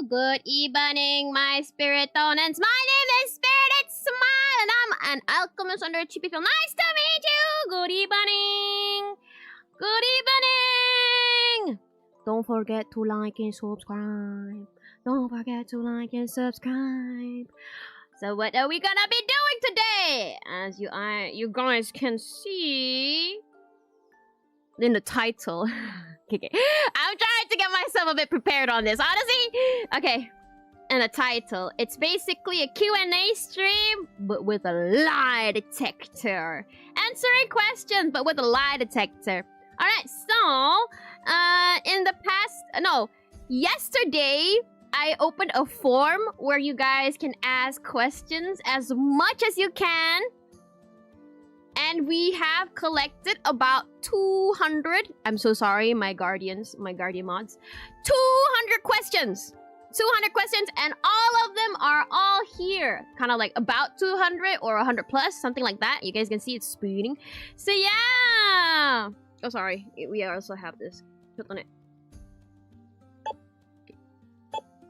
Good evening, my Spiritonins. My name is Spirit Smile, and I'm an alchemist under a chippy film. Nice to meet you. Good evening. Good evening. Don't forget to like and subscribe. Don't forget to like and subscribe. So what are we gonna be doing today? As you guys can see in the title. Okay. I'm trying to get myself a bit prepared on this, honestly. Okay. And the title, it's basically a Q&A stream, but with a lie detector. Answering questions, but with a lie detector. Alright, so, yesterday, I opened a form where you guys can ask questions as much as you can. And we have collected about 200... I'm so sorry, my guardian mods. 200 questions! 200 questions, and all of them are all here. Kind of like about 200 or 100 plus, something like that. You guys can see it's speeding. So yeah! Oh, sorry. We also have this. Put on it.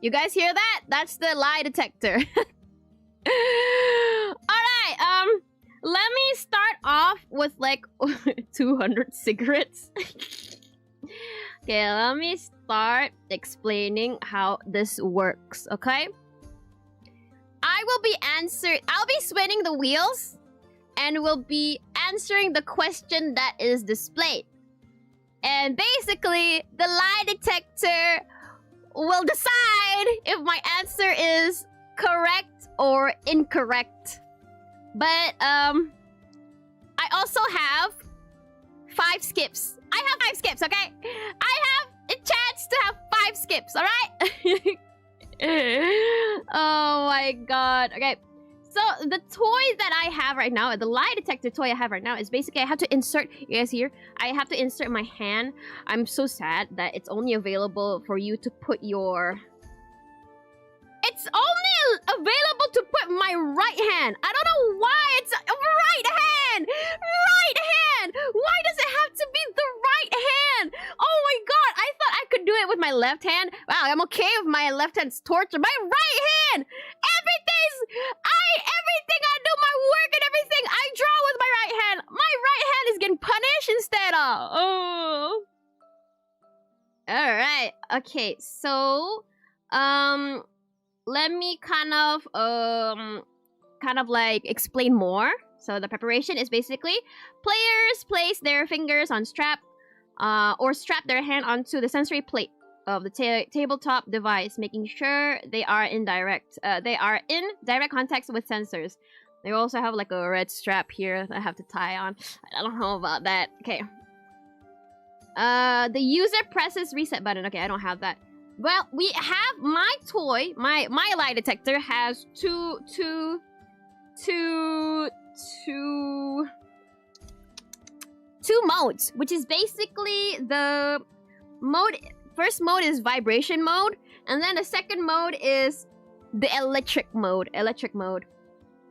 You guys hear that? That's the lie detector. Alright, let me start off with like 200 cigarettes. Okay, let me start explaining how this works, okay? I'll be spinning the wheels and will be answering the question that is displayed. And basically, the lie detector will decide if my answer is correct or incorrect. But, I also have 5 skips. I have 5 skips, okay? I have a chance to have 5 skips, alright? Oh my god. Okay, so the toy that I have right now, the lie detector toy I have right now is basically I have to insert, you guys here? I have to insert my hand. I'm so sad that it's only available for you to put your... It's only available to put my right hand. I don't know why it's right hand. Right hand. Why does it have to be the right hand? Oh my god, I thought I could do it with my left hand. Wow, I'm okay with my left hand's torture. My right hand. Everything I do, my work and everything, I draw with my right hand. My right hand is getting punished instead of. Oh. All right. Okay. So, let me kind of like explain more. So the preparation is basically players place their fingers on strap or strap their hand onto the sensory plate of the tabletop device, making sure they are in direct contact with sensors. They also have like a red strap here that I have to tie on. I don't know about that. Okay. The user presses reset button. Okay, I don't have that. Well, we have my toy. My lie detector has two modes, which is basically the mode. First mode is vibration mode, and then the second mode is the electric mode.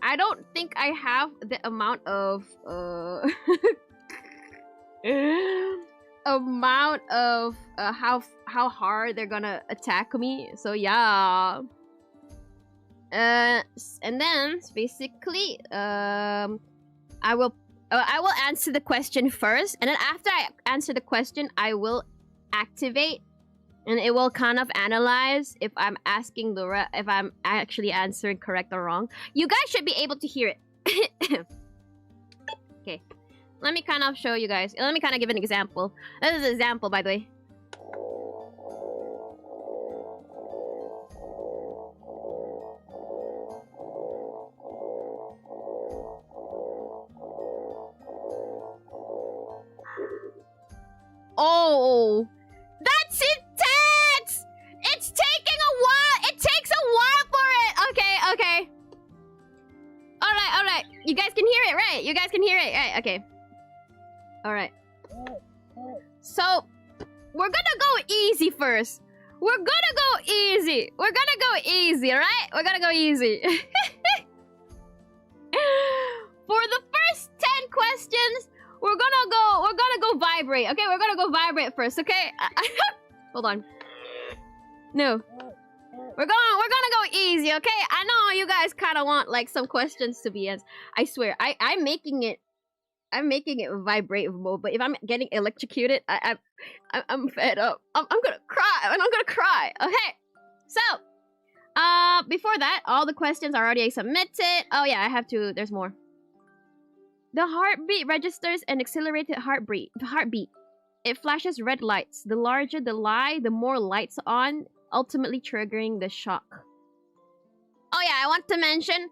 I don't think I have the amount of how hard they're gonna attack me. So yeah. And then basically I will answer the question first, and then after I answer the question I will activate, and it will kind of analyze if I'm asking if I'm actually answering correct or wrong. You guys should be able to hear it. Okay. Let me kind of show you guys. Let me kind of give an example. This is an example, by the way. Oh, that's intense! It's taking a while. It takes a while for it. Okay. All right. You guys can hear it, right? You guys can hear it, right? Okay. All right. So, we're gonna go easy first. We're gonna go easy, alright? We're gonna go easy. For the first 10 questions, we're gonna go vibrate. Okay, we're gonna go vibrate first, okay? Hold on. No. We're gonna go easy, okay? I know you guys kind of want like some questions to be answered. I swear, I'm making it vibrate mode. But if I'm getting electrocuted, I'm fed up. I'm gonna cry, and I'm gonna cry. Okay, so before that, all the questions are already submitted. Oh yeah, I have to. There's more. The heartbeat registers an accelerated heartbeat. It flashes red lights. The larger the lie, the more lights on, ultimately triggering the shock. Oh yeah, I want to mention,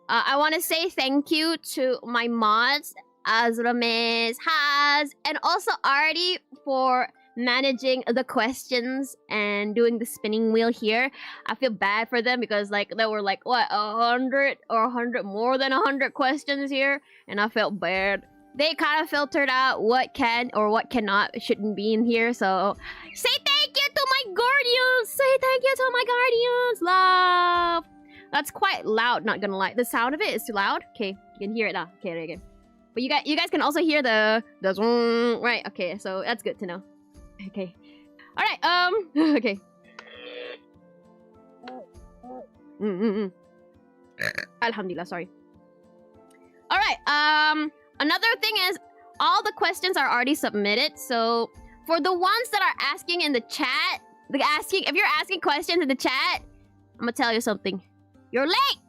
I want to say thank you to my mods, Azramis, Haz, and also Artie for managing the questions and doing the spinning wheel here. I feel bad for them because like there were like what 100 or 100 more than 100 questions here, and I felt bad. They kind of filtered out what can or what cannot shouldn't be in here. So say thank you to my guardians. Say thank you to my guardians. Love. That's quite loud. Not gonna lie. The sound of it is too loud. Okay, you can hear it now. Okay, there you go. But you guys can also hear the zoom, right? Okay, so that's good to know. Okay. All right. Okay. Alhamdulillah. Sorry. All right. Another thing is, all the questions are already submitted. So for the ones that are asking in the chat, if you're asking questions in the chat, I'm gonna tell you something. You're late.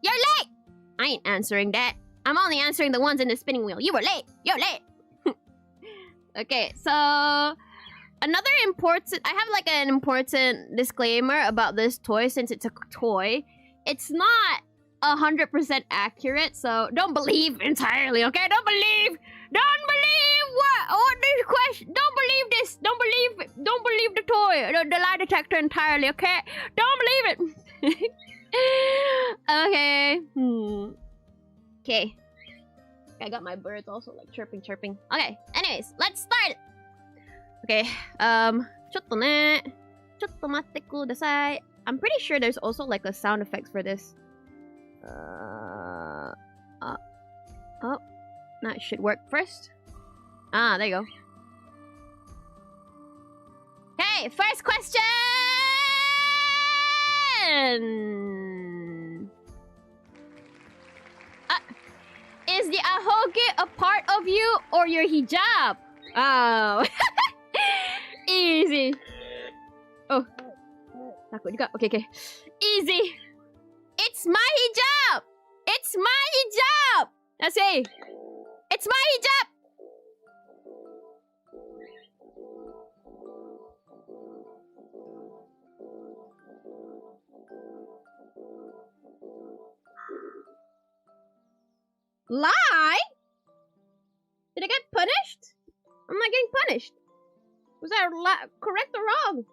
You're late. I ain't answering that. I'm only answering the ones in the spinning wheel. You were late. You're late. Okay, so another important... I have like an important disclaimer about this toy since it's a toy. It's not 100% accurate, so don't believe entirely, okay? Don't believe what this question. Don't believe this. Don't believe the toy, the lie detector entirely, okay? Don't believe it. Okay. Okay. I got my birds also like chirping. Okay. Anyways, let's start. Okay. ちょっとね。ちょっと待ってください. I'm pretty sure there's also like a sound effects for this. Oh, that should work first. Ah, there you go. Okay, first question. Is the ahoge a part of you or your hijab? Oh. Easy. Oh. Takut juga. Okay. Easy. It's my hijab. It's my hijab. Let's say. It's my hijab. Lie? Did I get punished? I'm not getting punished. Was that correct or wrong?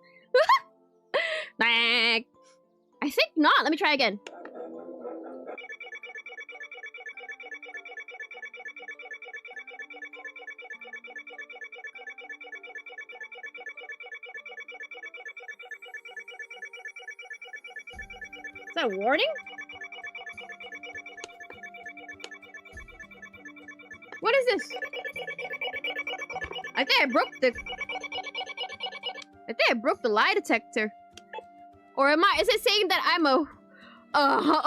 I think not. Let me try again. Is that a warning? What is this? I think I broke the lie detector. Or is it saying that I'm a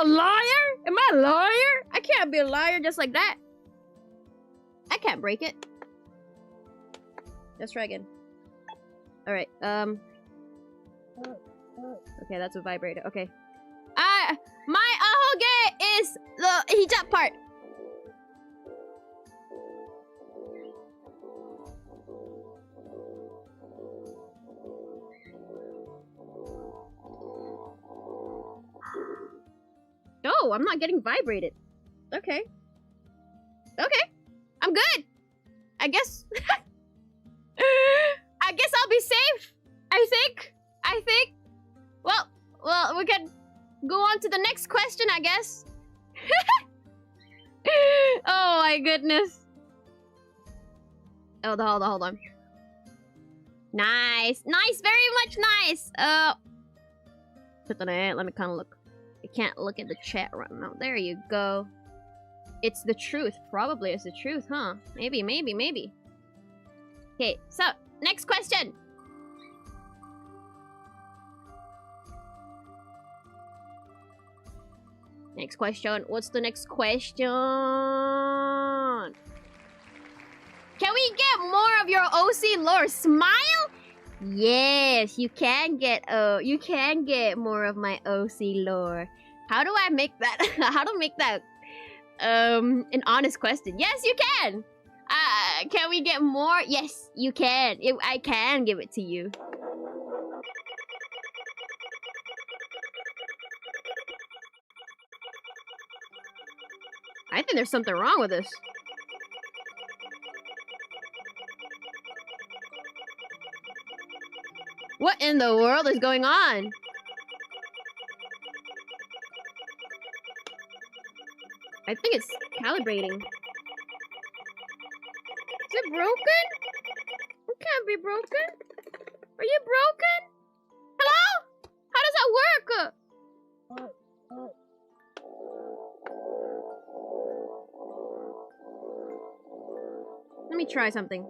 liar? Am I a liar? I can't be a liar just like that. I can't break it. Let's try again. Alright, okay, that's a vibrator. Okay. My ahoge is the hijab part. Oh, I'm not getting vibrated. Okay. Okay. I'm good. I guess. I guess I'll be safe. I think. Well, we can go on to the next question, I guess. Oh my goodness. Oh, hold on. Nice, very much nice. Let me kind of look. I can't look at the chat right now. There you go. It's the truth. Probably it's the truth, huh? Maybe. Okay, so, next question. Next question. What's the next question? Can we get more of your OC lore? Smile? Yes, you can get more of my OC lore. How do I make that? How to make that an honest question? Yes, you can. Can we get more? Yes, you can. I can give it to you. I think there's something wrong with this. What in the world is going on? I think it's calibrating. Is it broken? It can't be broken. Are you broken? Hello? How does that work? Let me try something.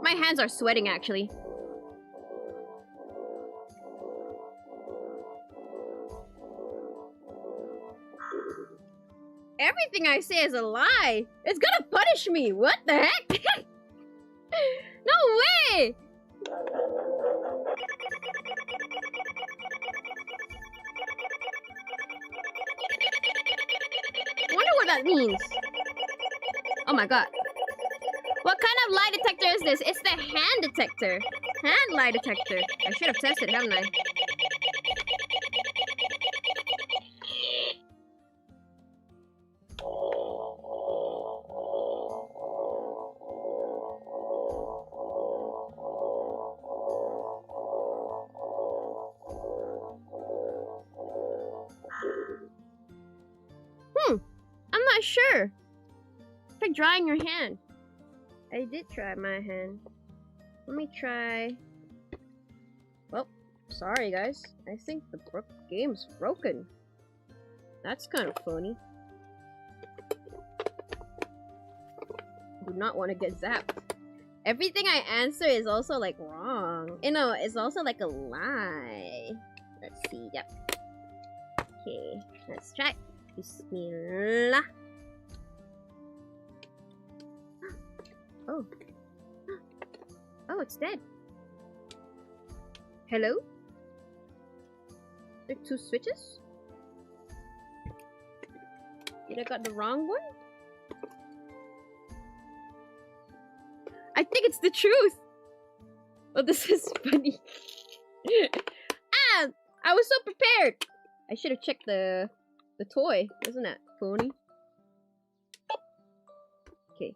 My hands are sweating, actually. Everything I say is a lie. It's gonna punish me. What the heck? No way! I wonder what that means. Oh my god. What kind of lie detector is this? It's the hand detector. Hand lie detector. I should have tested, haven't I? I'm not sure. Try drying your hand. I did try my hand. Let me try. Well, sorry guys. I think the game's broken. That's kind of funny. Do not want to get zapped. Everything I answer is also like wrong. You know, it's also like a lie. Let's see. Yep. Okay, let's try. Bismillah. Oh. Oh, it's dead. Hello? There are 2 switches? Did I got the wrong one? I think it's the truth! Oh, this is funny. Ah! I was so prepared! I should have checked the toy. Wasn't that phony? Okay.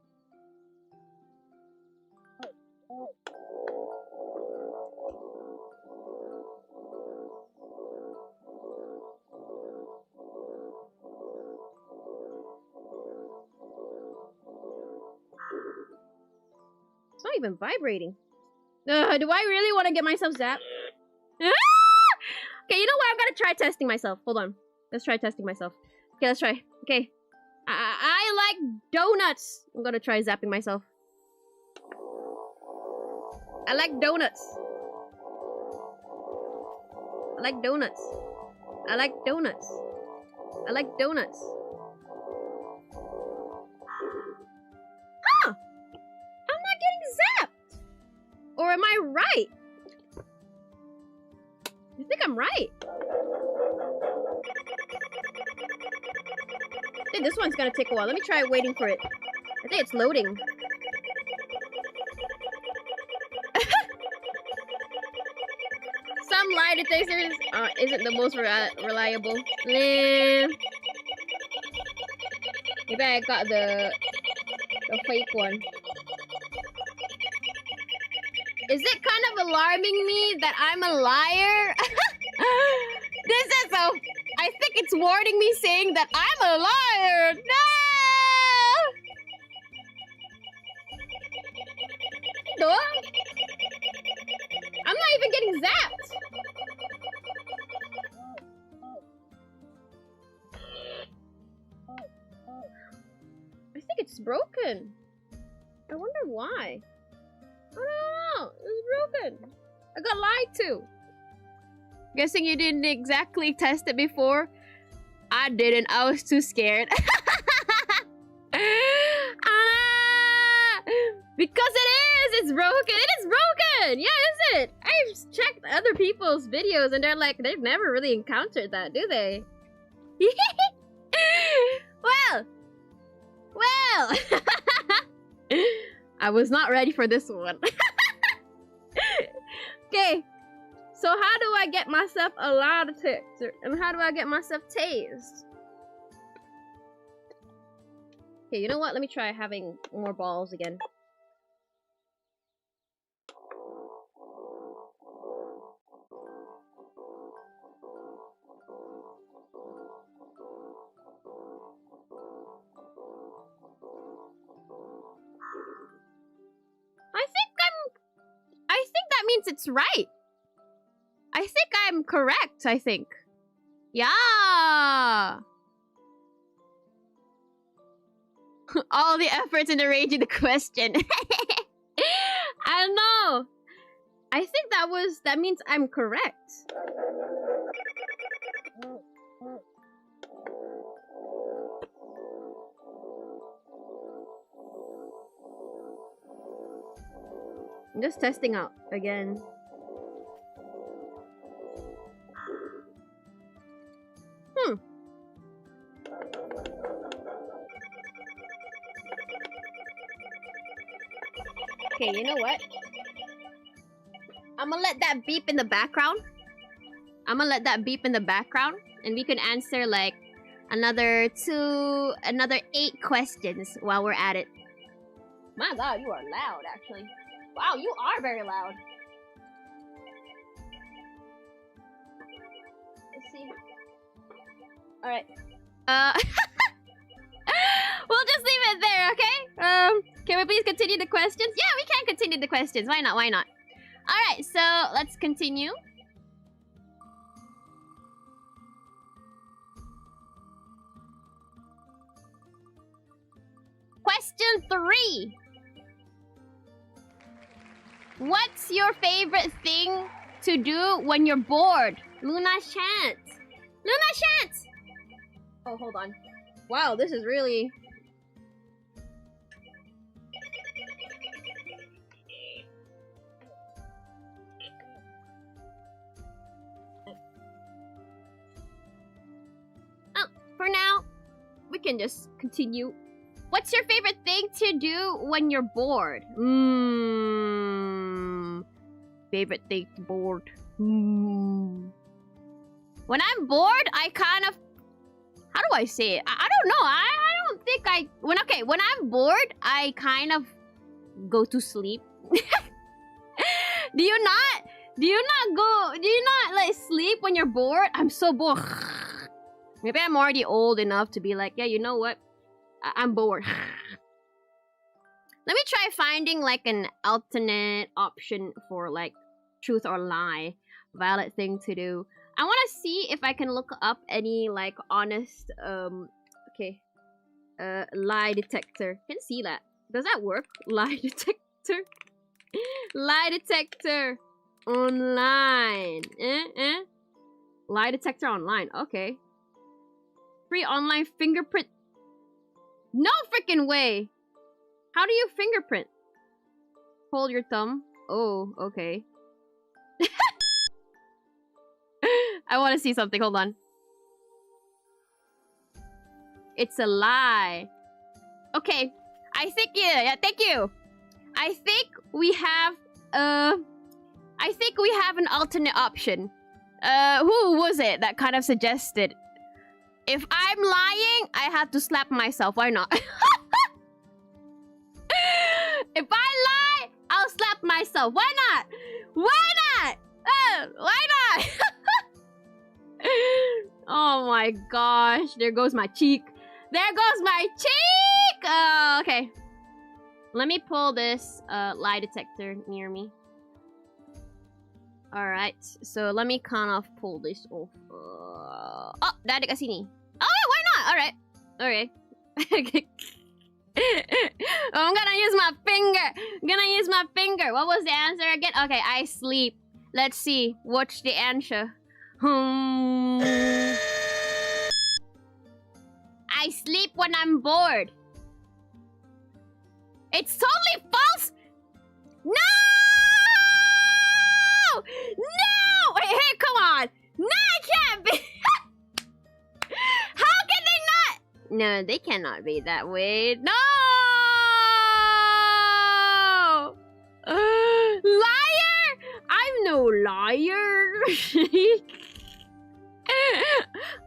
It's not even vibrating. Do I really want to get myself zapped? Ah! Okay, you know what? I'm gonna try testing myself. Hold on. Let's try testing myself. Okay, let's try. Okay. I like donuts. I'm gonna try zapping myself. I like donuts. I like donuts. I like donuts. I like donuts. Huh! I'm not getting zapped! Or am I right? I think I'm right. Dude, this one's gonna take a while. Let me try waiting for it. I think it's loading. Some lie detectors isn't the most reliable. Maybe I got the fake one. Is it kind of alarming me that I'm a liar? This is so... I think it's warning me saying that I'm a liar! No! I'm not even getting zapped! happened? I got lied to. Guessing you didn't exactly test it before? I didn't. I was too scared. Because it is! It's broken! It is broken! Yeah, is it? I've checked other people's videos and they're like, they've never really encountered that, do they? Well! I was not ready for this one. Okay. So how do I get myself a lie detector? And how do I get myself tased? Okay, you know what? Let me try having more balls again. I think that means it's right. I think I'm correct, I think. Yeah. All the efforts in arranging the question. I don't know. I think that means I'm correct. I'm just testing out again. Okay, you know what? I'm gonna let that beep in the background. And we can answer like another 8 questions while we're at it. My god, you are loud actually. Wow, you are very loud. Let's see. Alright. We'll just leave it there, okay? Can we please continue the questions? Yeah, we can continue the questions. Why not? Why not? Alright, so let's continue. Question 3. What's your favorite thing to do when you're bored? Luna's chance. Luna's chance! Oh, hold on. Wow, this is really... Oh, for now, we can just continue. What's your favorite thing to do when you're bored? Favorite thing to bored. When I'm bored, I kind of... How do I say it? I don't know. I don't think I... When I'm bored, I kind of go to sleep. Do you not like sleep when you're bored? I'm so bored. Maybe I'm already old enough to be like, yeah, you know what? I'm bored. Let me try finding like an alternate option for like truth or lie. Valid thing to do. I want to see if I can look up any like honest lie detector. Can see that. Does that work? Lie detector. Lie detector online. Lie detector online. Okay. Free online fingerprint. No freaking way. How do you fingerprint? Hold your thumb. Oh, okay. I want to see something. Hold on. It's a lie. Okay. I think, yeah, thank you. I think we have an alternate option. Who was it that kind of suggested? If I'm lying, I have to slap myself. Why not? If I lie, I'll slap myself. Why not? Why not? Why not? Oh my gosh. There goes my cheek. There goes my cheek! Okay. Let me pull this lie detector near me. Alright. So let me kind of pull this off. Oh, dah ada kat sini. Oh, why not? Alright. Okay. I'm gonna use my finger. I'm gonna use my finger. What was the answer again? Okay, I sleep. Let's see. What's the answer? I sleep when I'm bored. It's totally false. No! No! Hey, come on. No, it can't be. How can they not? No, they cannot be that way. No! Liar! I'm no liar.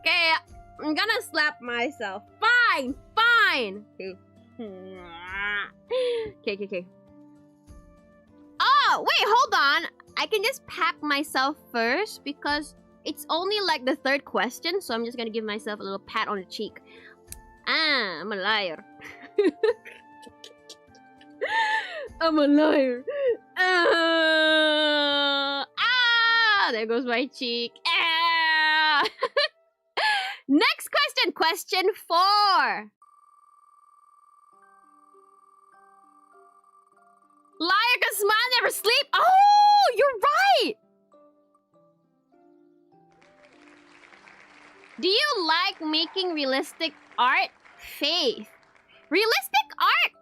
Okay, I'm gonna slap myself. Fine, fine. Okay. Oh, wait, hold on. I can just pat myself first because it's only like the third question, so I'm just gonna give myself a little pat on the cheek. Ah, I'm a liar. I'm a liar. There goes my cheek. Next question, question 4. Liar can smile, never sleep. Oh, you're right. Do you like making realistic art? Faith. Realistic art?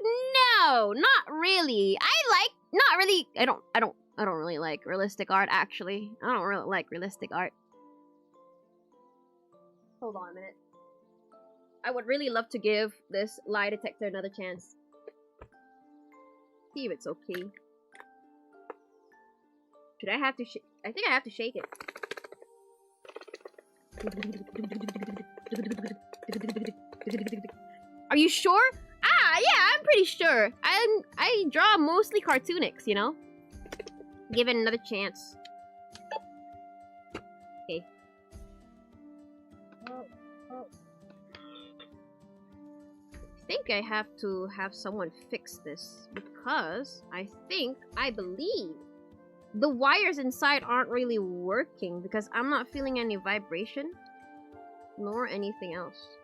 No, not really. I don't really like realistic art actually. I don't really like realistic art. Hold on a minute. I would really love to give this lie detector another chance. See if it's okay. Should I have to I think I have to shake it. Are you sure? Yeah, I'm pretty sure. I draw mostly cartoonics, you know? Give it another chance. Okay. I think I have to have someone fix this because I believe the wires inside aren't really working because I'm not feeling any vibration nor anything else.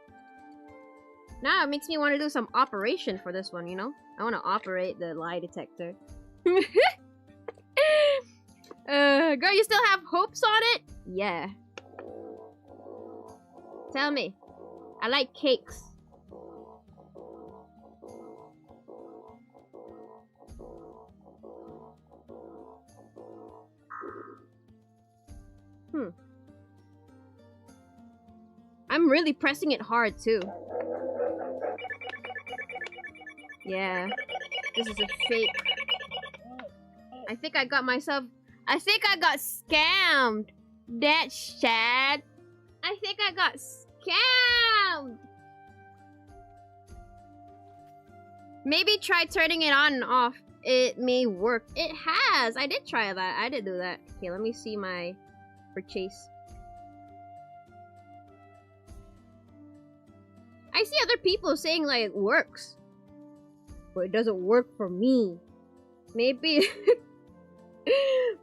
Now it makes me want to do some operation for this one, you know? I want to operate the lie detector. Girl, you still have hopes on it? Yeah. Tell me. I like cakes. I'm really pressing it hard too. Yeah. This is a fake. I think I got scammed. That's sad. I think I got scammed. Maybe try turning it on and off. It may work. It has. I did try that. I did do that. Okay, let me see my purchase. I see other people saying like it works. But it doesn't work for me. Maybe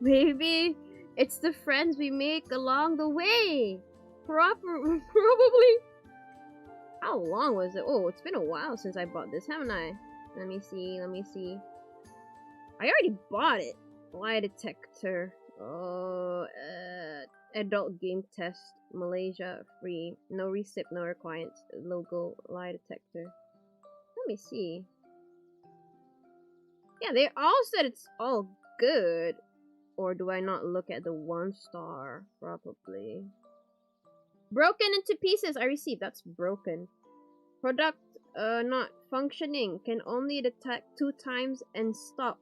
maybe it's the friends we make along the way. Probably. How long was it? Oh, it's been a while since I bought this, haven't I? Let me see. I already bought it. Lie detector. Oh, adult game test. Malaysia free. No receipt, no requirements. Logo lie detector. Let me see. Yeah, they all said it's all good. Or do I not look at the 1-star? Probably. Broken into pieces. I received. That's broken. Product not functioning. Can only detect 2 times and stop.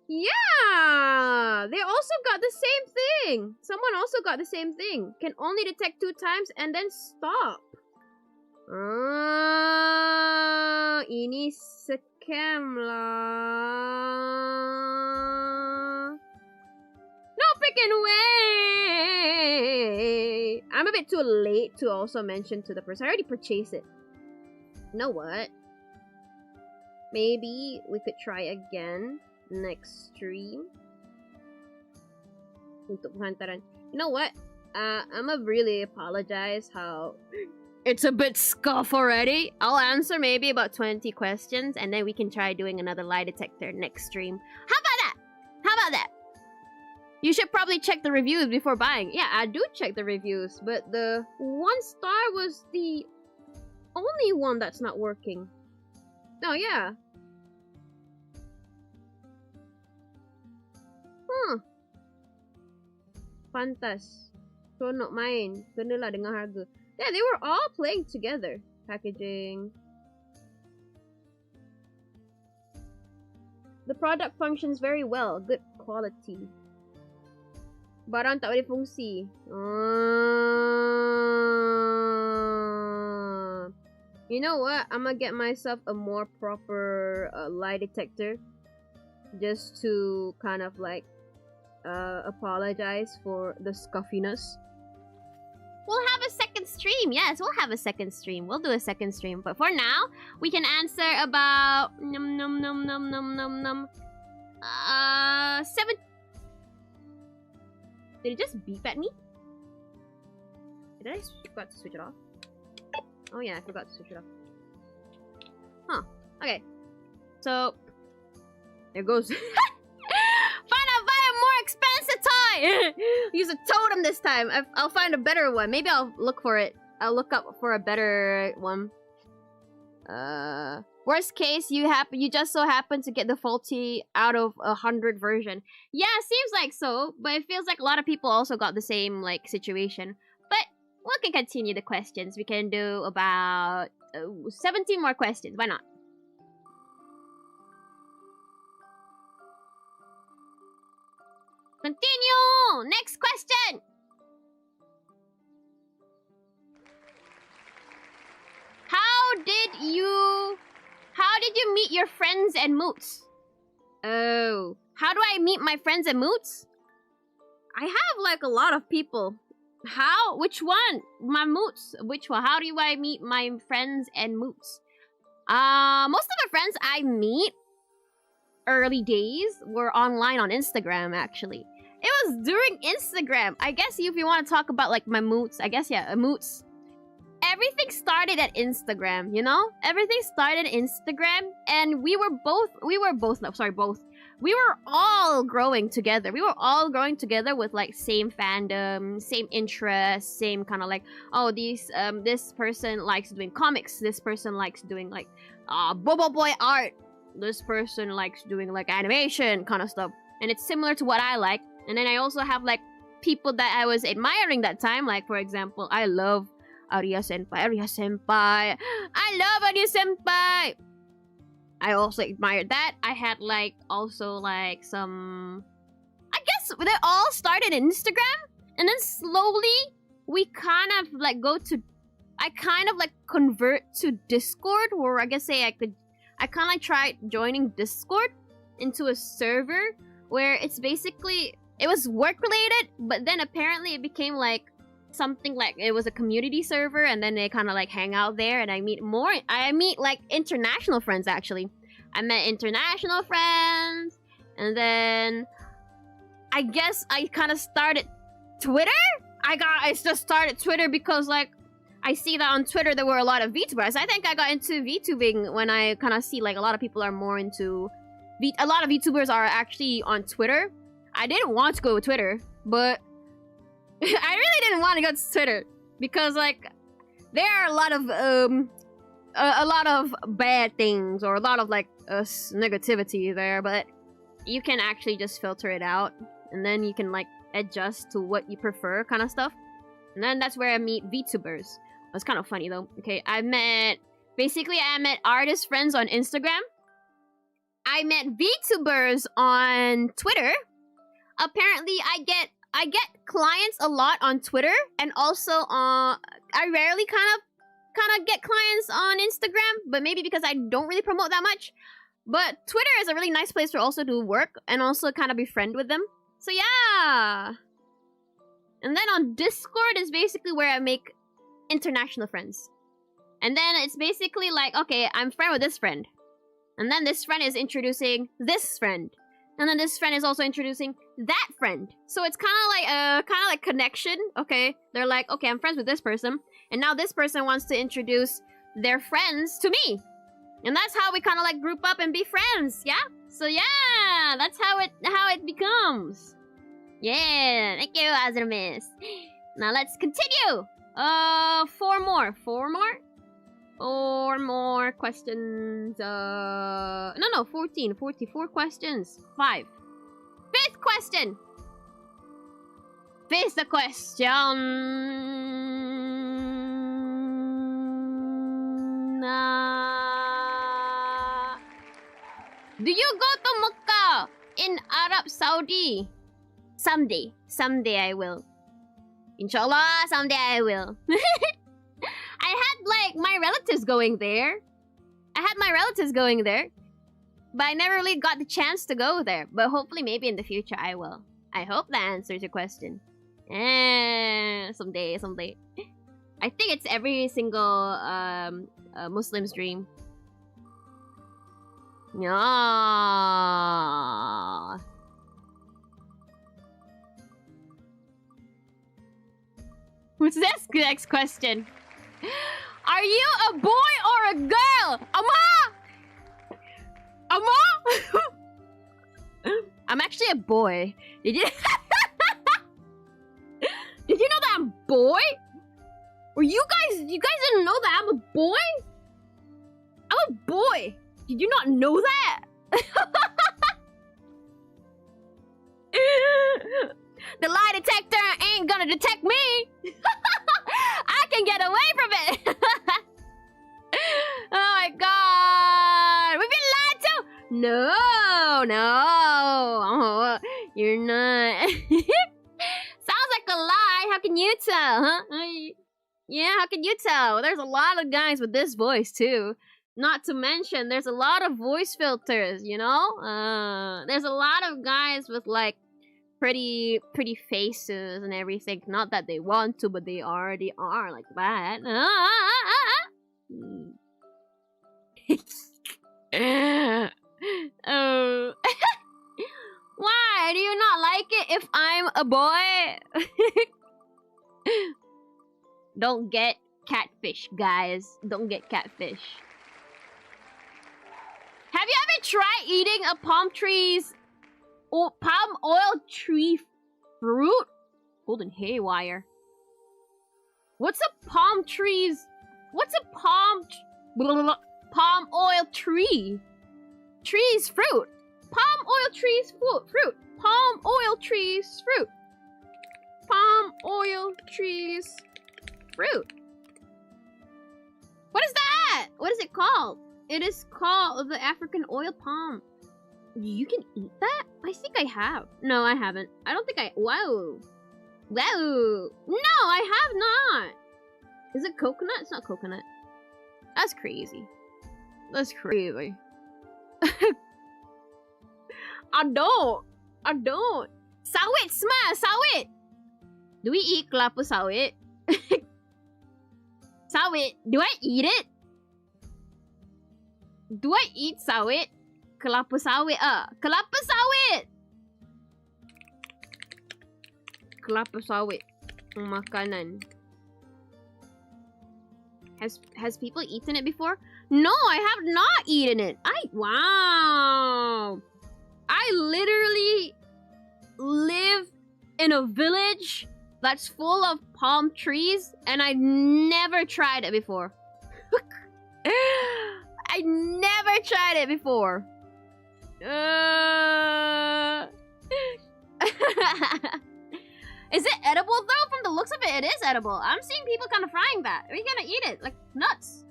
Yeah! They also got the same thing. Someone also got the same thing. Can only detect 2 times and then stop. Ini scam lah. No freaking way! I'm a bit too late to also mention to the person. I already purchased it. You know what? Maybe we could try again next stream. Untuk hantaran. You know what? I'ma really apologize how It's a bit scuff already. I'll answer maybe about 20 questions, and then we can try doing another lie detector next stream. How about that? How about that? You should probably check the reviews before buying. Yeah, I do check the reviews, but the 1 star was the only one that's not working. Oh, yeah. Pantas. So not mine. Kanila dengan harga. Yeah, they were all playing together. Packaging. The product functions very well. Good quality. Barang tak boleh fungsi. You know what? I'm gonna get myself a more proper lie detector. Just to kind of like apologize for the scuffiness. We'll have a second stream. Yes, we'll have a second stream. We'll do a second stream. But for now, we can answer about 7. Did it just beep at me? Did I forgot to switch it off? Oh yeah, I forgot to switch it off. Huh. Okay. So there goes. Fine, I'll buy a more expensive toy! Use a totem this time. I'll find a better one. Maybe I'll look for it. I'll look up for a better one. Worst case, you just so happen to get the faulty out of 100 version. Yeah, seems like so, but it feels like a lot of people also got the same like situation. But we can continue the questions. We can do about 17 more questions. Why not? Continue! Next question! How did you meet your friends and moots? Oh. How do I meet my friends and moots? I have like a lot of people. How? Which one? My moots. Which one? How do I meet my friends and moots? Most of the friends I meet early days were online on Instagram, actually. It was during Instagram. I guess if you want to talk about like my moots, I guess yeah, moots. Everything started at Instagram, you know? Everything started Instagram, and we were all growing together. We were all growing together with like same fandom, same interests, same kind of like, oh, this person likes doing comics, this person likes doing like Bobo Boy art, this person likes doing like animation kind of stuff, and it's similar to what I like. And then I also have like people that I was admiring that time, like for example, I love Arya Senpai. I love Arya Senpai. I also admired that. I had like also like some, I guess they all started in Instagram, and then slowly we kind of like I kind of like convert to Discord, or I guess I kind of like tried joining Discord into a server where it's basically, it was work related, but then apparently it became like something like it was a community server, and then they kind of like hang out there, and I meet like international friends. Actually, I met international friends, and then I guess I kind of started Twitter. I just started Twitter because like I see that on Twitter there were a lot of VTubers. I think I got into VTubing when I kind of see like a lot of people are more into a lot of VTubers are actually on Twitter. I didn't want to go with Twitter, but I really didn't want to go to Twitter because like there are a lot of bad things, or a lot of like negativity there, but you can actually just filter it out, and then you can like adjust to what you prefer kind of stuff. And then that's where I meet VTubers. It's kind of funny though. Okay, I met artist friends on Instagram. I met VTubers on Twitter. Apparently I get clients a lot on Twitter, and also I rarely kind of get clients on Instagram, but maybe because I don't really promote that much. But Twitter is a really nice place to also do work and also kind of be friend with them. So yeah. And then on Discord is basically where I make international friends. And then it's basically like, okay, I'm friend with this friend. And then this friend is introducing this friend. And then this friend is also introducing that friend. So it's kind of like connection. Okay, they're like, okay, I'm friends with this person. And now this person wants to introduce their friends to me. And that's how we kind of like group up and be friends, yeah? So yeah, that's how it becomes. Yeah, thank you, Azramis. Now let's continue. 4 more. 4 more questions. No, 14. 44 questions. 5. 5th question. 5th question. Do you go to Mecca in Arab Saudi? Someday. Someday I will. Inshallah, someday I will. I had like my relatives going there. But I never really got the chance to go there. But hopefully maybe in the future I will. I hope that answers your question. Someday. I think it's every single Muslim's dream. Yeah. What's this next question? Are you a boy or a girl? Amma! I'm actually a boy. Did you Did you know that I'm a boy? Or you guys didn't know that I'm a boy? I'm a boy. Did you not know that? The lie detector ain't gonna detect me. I can get away from it. Oh my god. We've been lied to. No. Oh, you're not. Sounds like a lie. How can you tell, huh? Yeah, how can you tell? There's a lot of guys with this voice too. Not to mention, there's a lot of voice filters, you know? There's a lot of guys with like pretty faces and everything. Not that they want to, but they already are like that. Oh. Why do you not like it if I'm a boy? Don't get catfish, guys. Don't get catfish. Have you ever tried eating a palm oil tree fruit? Golden haywire. What's a palm oil tree? Trees fruit. Palm oil trees fruit. Palm oil trees fruit. Palm oil trees fruit. What is that? What is it called? It is called the African oil palm. You can eat that? I think I have. No, I haven't. I don't think I... Wow. No, I have not. Is it coconut? It's not coconut. That's crazy. That's crazy. I don't. Sawit, sawit. Do we eat kelapa sawit? Sawit. Do I eat it? Do I eat sawit? Kelapa sawit. Kelapa sawit. Kelapa sawit. Makanan. Has people eaten it before? No, I have not eaten it. Wow. I literally live in a village that's full of palm trees, and I never tried it before. I never tried it before. Is it edible though? From the looks of it, it is edible. I'm seeing people kind of frying that. Are you gonna eat it? Like nuts.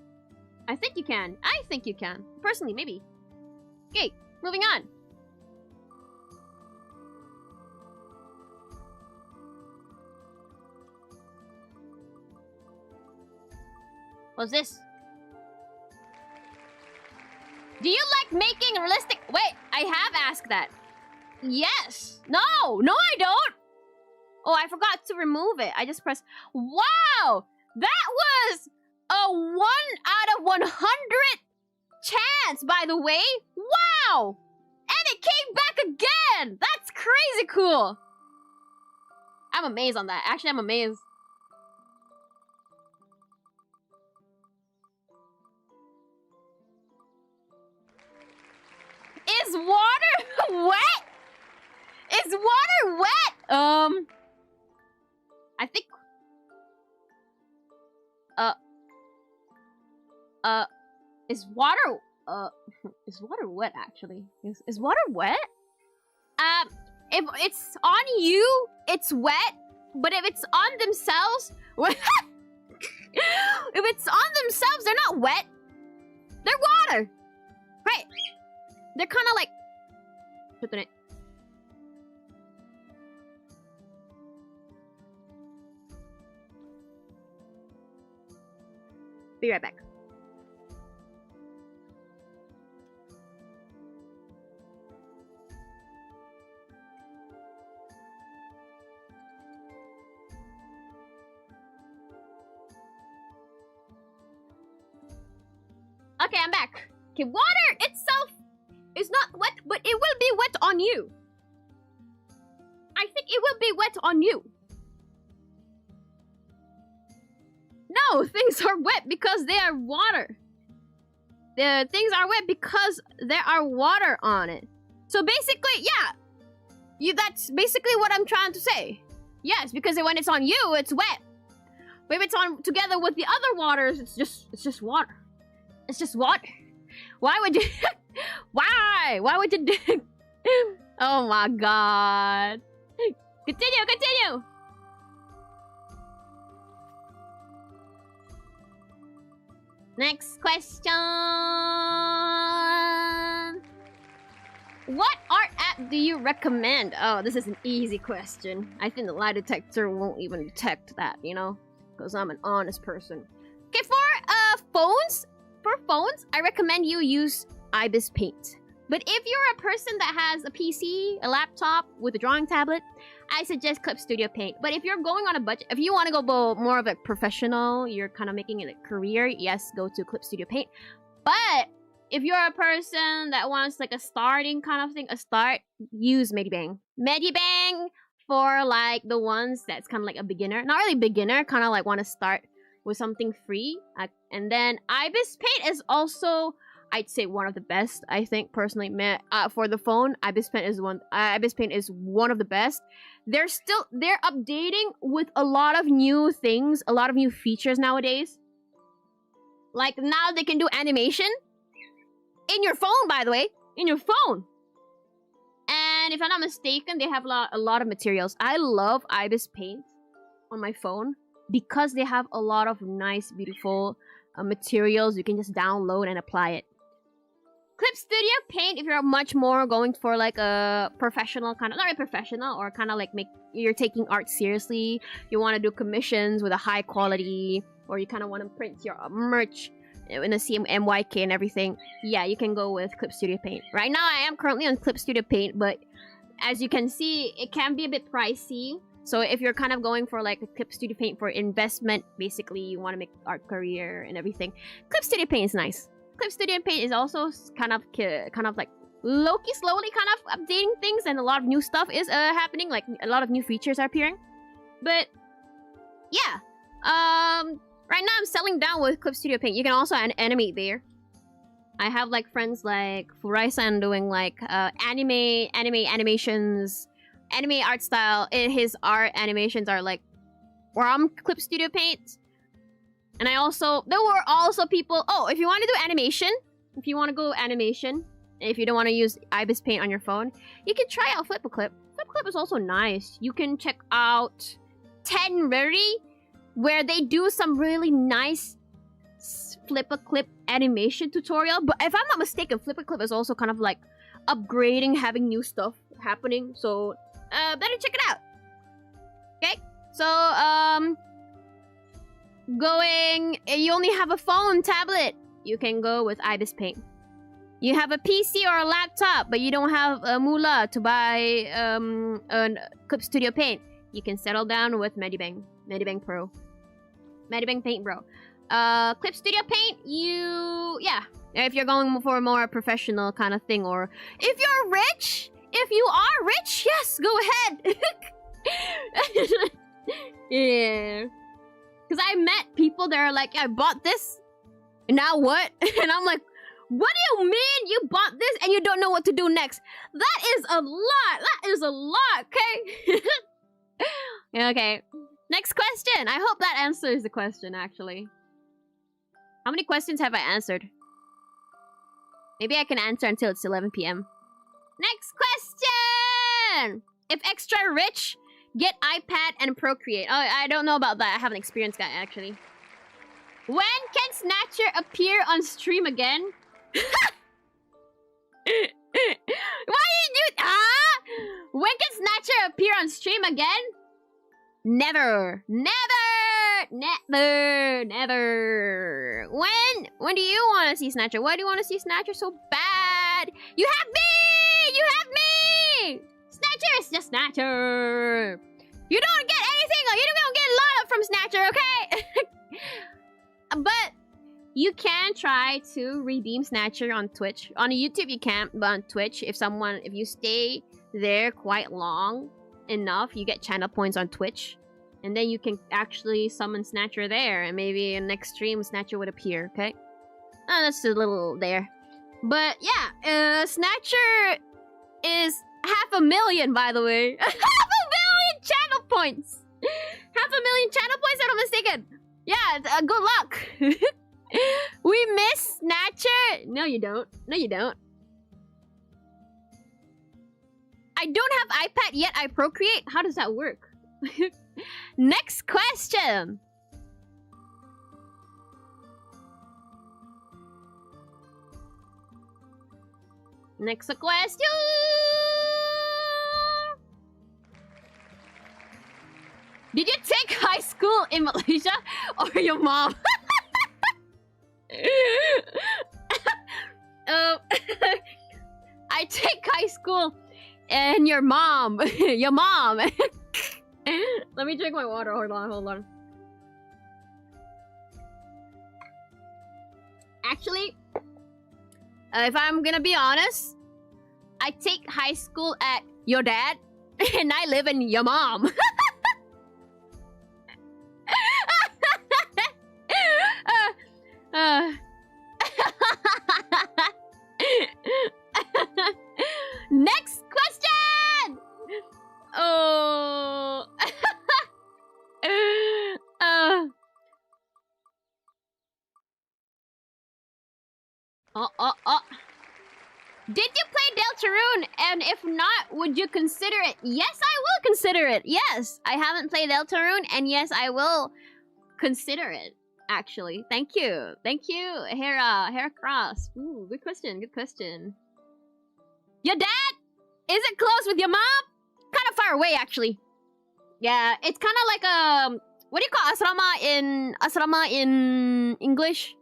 I think you can. Personally, maybe. Okay, moving on. What's this? Do you like making realistic... Wait, I have asked that. Yes. No, I don't. Oh, I forgot to remove it. I just pressed... Wow! That was a 1 out of 100 chance, by the way. Wow! And it came back again! That's crazy cool. I'm amazed on that. Actually, I'm amazed. Is water wet? Is water wet? I think... Is water... is water wet, actually? Is water wet? If it's on you, it's wet. But if it's on themselves... if it's on themselves, they're not wet. They're water. Right. They're kind of like... Be right back. Okay, I'm back. Okay, water itself is not wet, but it will be wet on you. I think it will be wet on you. No, things are wet because they are water. The things are wet because there are water on it. So basically, yeah. That's basically what I'm trying to say. Yes, because when it's on you, it's wet. But if it's on together with the other waters, it's just water. It's just water. Why would you... Why? Why would you do... Oh my god. Continue. Next question. What art app do you recommend? Oh, this is an easy question. I think the lie detector won't even detect that, you know? Because I'm an honest person. Okay, for phones, I recommend you use Ibis Paint. But if you're a person that has a PC, a laptop with a drawing tablet, I suggest Clip Studio Paint. But if you're going on a budget, if you want to go more of a professional, you're kind of making it a career, yes, go to Clip Studio Paint. But if you're a person that wants like a starting kind of thing, use Medibang. Medibang for like the ones that's kind of like a beginner. Not really beginner, kind of like want to start with something free. And then Ibis Paint is also, I'd say, one of the best. I think personally, for the phone, Ibis Paint is one of the best. They're updating with a lot of new things, a lot of new features nowadays. Like now they can do animation in your phone, by the way, in your phone. And if I'm not mistaken, they have a lot of materials. I love Ibis Paint on my phone because they have a lot of nice, beautiful materials you can just download and apply it. Clip Studio Paint, if you're much more going for like a professional kind of, not really professional, or kind of like you're taking art seriously, you want to do commissions with a high quality, or you kind of want to print your merch in a CMYK and everything, yeah, you can go with Clip Studio Paint. Right now, I am currently on Clip Studio Paint, but as you can see, it can be a bit pricey. So if you're kind of going for like a Clip Studio Paint for investment, basically you want to make art career and everything, Clip Studio Paint is nice. Clip Studio Paint is also kind of like low-key slowly kind of updating things, and a lot of new stuff is happening, like a lot of new features are appearing. But yeah, right now I'm settling down with Clip Studio Paint. You can also animate there. I have like friends like Furaisan doing like animations, anime art style. His art animations are like from Clip Studio Paint. And there were also people, if you want to do animation, if you want to go animation, if you don't want to use Ibis Paint on your phone, you can try out Flip-a-Clip. Flip-a-Clip is also nice. You can check out 10 Rarity, where they do some really nice Flip-a-Clip animation tutorial. But if I'm not mistaken, Flip-a-Clip is also kind of like upgrading, having new stuff happening. So, better check it out. Okay? So, you only have a phone, tablet, you can go with Ibis Paint. You have a PC or a laptop, but you don't have a moolah to buy a Clip Studio Paint, you can settle down with Medibang Pro. Medibang Paint Pro. Clip Studio Paint, if you're going for a more professional kind of thing, or if you're rich, if you are rich, yes, go ahead. Yeah. Because I met people that are like, I bought this, and now what? And I'm like, What do you mean you bought this and you don't know what to do next? That is a lot. That is a lot, okay? Okay. Next question. I hope that answers the question, actually. How many questions have I answered? Maybe I can answer until it's 11 p.m. Next question! If extra rich, get iPad and procreate. Oh, I don't know about that. I haven't experienced that, actually. When can Snatcher appear on stream again? Why did you... When can Snatcher appear on stream again? Never. Never! Never! Never! When do you want to see Snatcher? Why do you want to see Snatcher so bad? You have me! You have me! Snatcher is just Snatcher! You don't get anything! You don't get a lot from Snatcher, okay? But you can try to redeem Snatcher on Twitch. On YouTube you can't, but on Twitch, if you stay there quite long enough, you get channel points on Twitch. And then you can actually summon Snatcher there, and maybe in next stream Snatcher would appear, okay? That's a little there. But yeah, Snatcher is 500,000, by the way. 500,000 channel points! 500,000 channel points, if I'm mistaken! Yeah, good luck! We miss Snatcher! No, you don't. No, you don't. I don't have iPad yet, I procreate? How does that work? Next question! Next question! Did you take high school in Malaysia or your mom? I take high school and your mom. Your mom. Let me drink my water. Hold on. Actually, if I'm gonna be honest, I take high school at your dad and I live in your mom. Next question! Oh. Did you play Deltarune? And if not, would you consider it? Yes, I will consider it. Yes, I haven't played Deltarune, and yes, I will consider it. Actually, thank you, Hera Cross. Ooh, good question, good question. Your dad? Is it close with your mom? Kind of far away, actually. Yeah, it's kind of like what do you call asrama in English?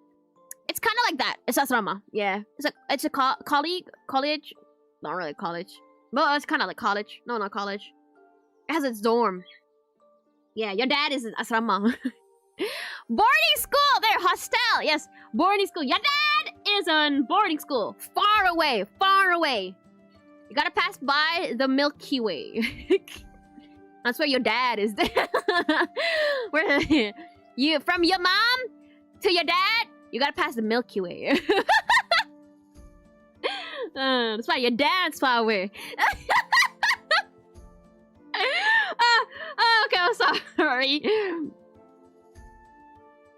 It's kind of like that. It's asrama. Yeah, it's a college, not really college, but it's kind of like college. No, not college. It has its dorm. Yeah, your dad is in asrama. Boarding school! They're hostel! Yes, boarding school. Your dad is on boarding school. Far away, far away. You gotta pass by the Milky Way. That's where your dad is. Where you from your mom to your dad, you gotta pass the Milky Way. That's why your dad's far away. Okay, I'm sorry.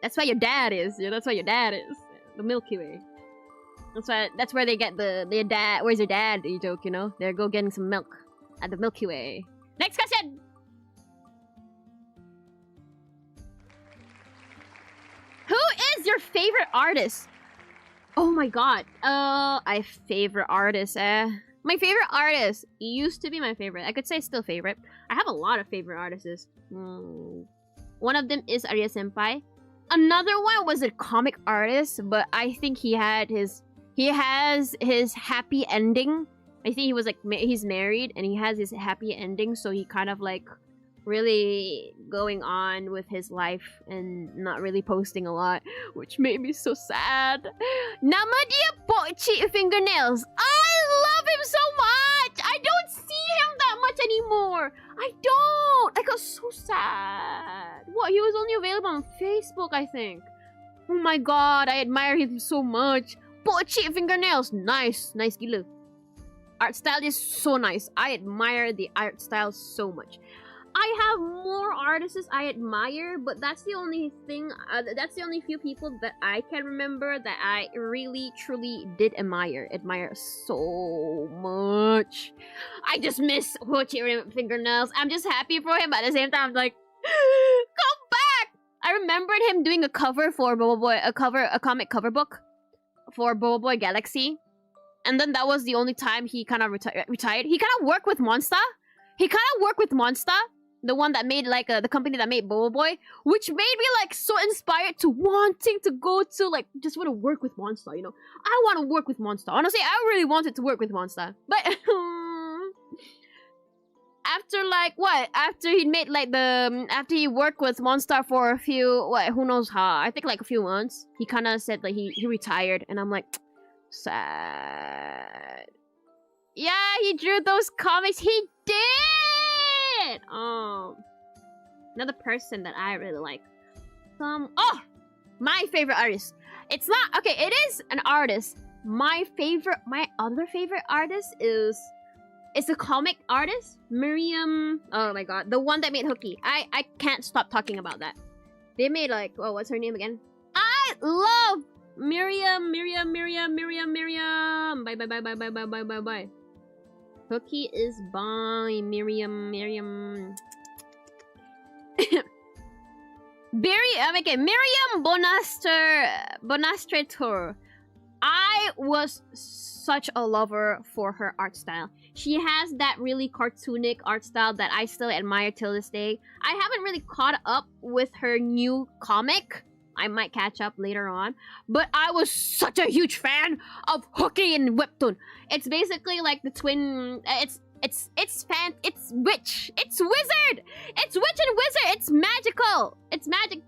That's why your dad is. Yeah, that's why your dad is. The Milky Way. That's where they get their dad. Where's your dad? You joke, you know? They're go getting some milk at the Milky Way. Next question. Who is your favorite artist? Oh my god. I favorite artist. My favorite artist used to be my favorite. I could say still favorite. I have a lot of favorite artists. One of them is Arya Senpai. Another one was a comic artist, but I think he has his happy ending. I think he was like he's married and he has his happy ending, so he kind of like really going on with his life and not really posting a lot, which made me so sad. Nama dia Pochi fingernails. I love him so much. I don't see him that much anymore. I don't. I got so sad. What? He was only available on Facebook, I think. Oh my god, I admire him so much. pochi fingernails. Nice. Nice gila. Art style is so nice. I admire the art style so much. I have more artists I admire, but that's the only thing, that's the only few people that I can remember that I really, truly did admire so much. I just miss Pochi fingernails. I'm just happy for him, but at the same time, I'm like, come back! I remembered him doing a cover for Bobo Boy, a comic cover book for Bobo Boy Galaxy. And then that was the only time he kind of retired. He kind of worked with Monster. The one that made like the company that made Bobo Boy, which made me like so inspired to wanting to go to like just want to work with Monster, you know. I want to work with Monster. Honestly, I really wanted to work with Monster. But after like what? After he made like after he worked with Monster for a few who knows how, I think like a few months, he kind of said like he retired, and I'm like, sad. Yeah, he drew those comics. He did. Another person that I really like. My favorite artist. It's not okay. It is an artist. My other favorite artist is a comic artist, Miriam. Oh my god, the one that made Hooky. I can't stop talking about that. They made like what's her name again? I love Miriam. Bye. Hooky is by Miriam. Miriam Bonastrator. I was such a lover for her art style. She has that really cartoonic art style that I still admire till this day. I haven't really caught up with her new comic. I might catch up later on, but I was such a huge fan of Hooky and Webtoon. It's basically like the twin. It's witch. It's wizard. It's witch and wizard. It's magical. It's magic.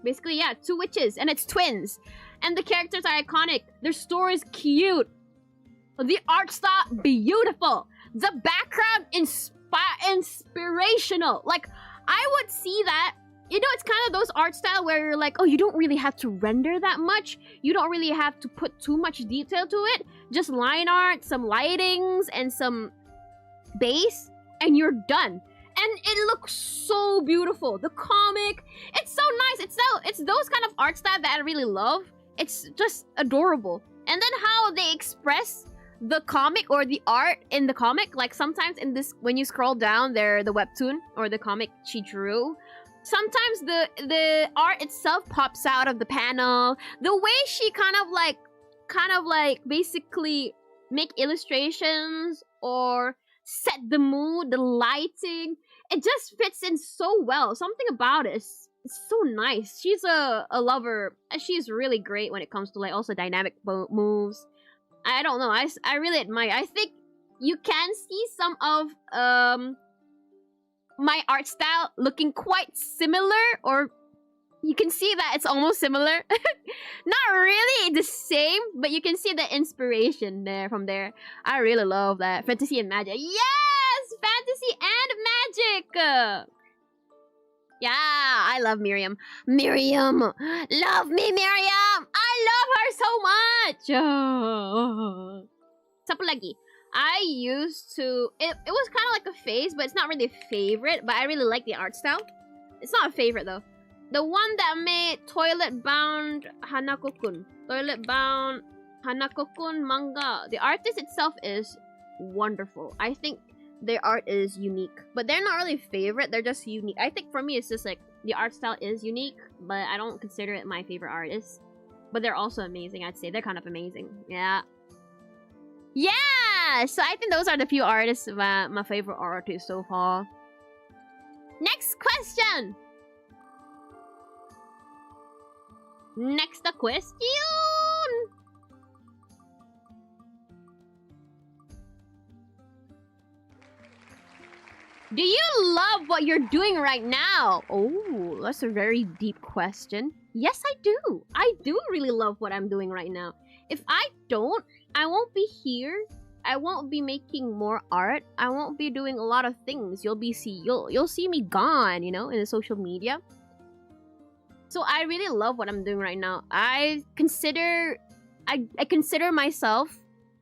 Basically, yeah, two witches and it's twins, and the characters are iconic. Their story is cute. The art style beautiful. The background inspirational. Like I would see that. You know, it's kind of those art style where you're like, oh, you don't really have to render that much. You don't really have to put too much detail to it. Just line art, some lightings, and some base, and you're done. And it looks so beautiful. The comic, it's so nice. It's those kind of art style that I really love. It's just adorable. And then how they express the comic or the art in the comic. Like sometimes in this, when you scroll down there, the webtoon or the comic she drew, sometimes the art itself pops out of the panel. The way she kind of like basically make illustrations or set the mood, the lighting, it just fits in so well. Something about it is so nice. She's a lover. She's really great when it comes to like also dynamic moves. I don't know. I really admire. I think you can see some of my art style looking quite similar, or you can see that it's almost similar. Not really the same, but you can see the inspiration there from there. I really love that. Fantasy and magic. Yes! Fantasy and magic! Yeah, I love Miriam. Miriam! Love me, Miriam! I love her so much! Sapa lagi. I used to... It was kind of like a phase, but it's not really a favorite. But I really like the art style. It's not a favorite, though. The one that made Toilet Bound Hanako-kun. Toilet Bound Hanako-kun manga. The artist itself is wonderful. I think their art is unique. But they're not really a favorite. They're just unique. I think for me, it's just like... The art style is unique. But I don't consider it my favorite artist. But they're also amazing, I'd say. They're kind of amazing. Yeah. Yeah! So I think those are the few artists, my favorite artists so far. Next question! Next question! Do you love what you're doing right now? Oh, that's a very deep question. Yes, I do. I do really love what I'm doing right now. If I don't, I won't be here. I won't be making more art. I won't be doing a lot of things. You'll see me gone, you know, in the social media. So I really love what I'm doing right now. I consider I consider myself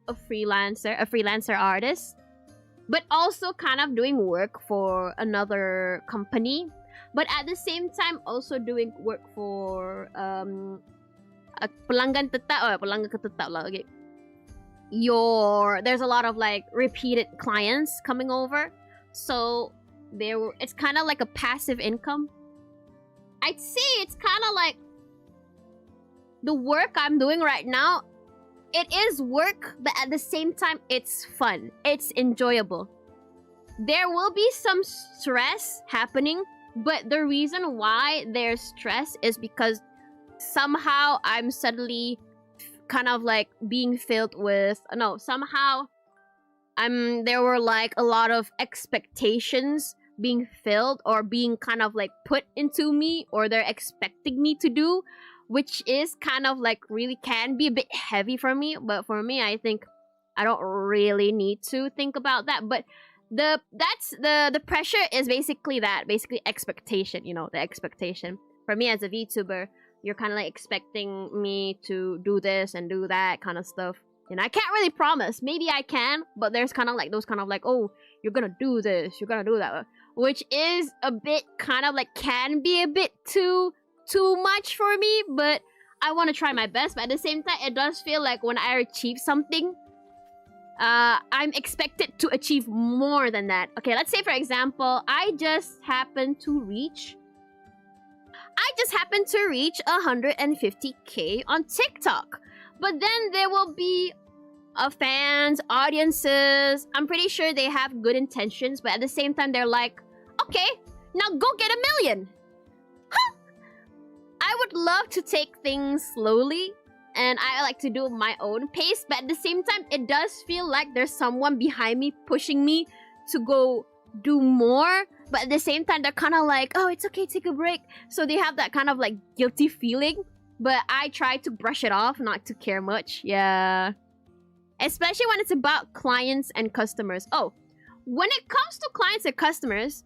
a freelancer artist, but also kind of doing work for another company, but at the same time also doing work for pelanggan tetap, pelanggan tetap lah. Okay. There's a lot of like repeated clients coming over, so it's kind of like a passive income. I'd say it's kind of like the work I'm doing right now. It is work, but at the same time, it's fun. It's enjoyable. There will be some stress happening, but the reason why there's stress is because somehow I'm suddenly kind of like being filled with... No, somehow there were like a lot of expectations being filled or being kind of like put into me, or they're expecting me to do, which is kind of like really can be a bit heavy for me. But for me, I think I don't really need to think about that. But the pressure is basically expectation, the expectation. For me as a VTuber, you're kind of like expecting me to do this and do that kind of stuff. And I can't really promise. Maybe I can, but there's kind of like those kind of like, oh, you're gonna do this, you're gonna do that. Which is a bit kind of like, can be a bit too much for me, but I want to try my best. But at the same time, it does feel like when I achieve something, I'm expected to achieve more than that. Okay, let's say for example, I just happened to reach 150k on TikTok. But then there will be fans, audiences. I'm pretty sure they have good intentions, but at the same time, they're like, okay, now go get 1 million. Huh? I would love to take things slowly, and I like to do my own pace, but at the same time, it does feel like there's someone behind me pushing me to go do more. But at the same time, they're kind of like, oh, it's okay, take a break. So they have that kind of like guilty feeling. But I try to brush it off, not to care much. Yeah. Especially when it's about clients and customers. Oh, when it comes to clients and customers,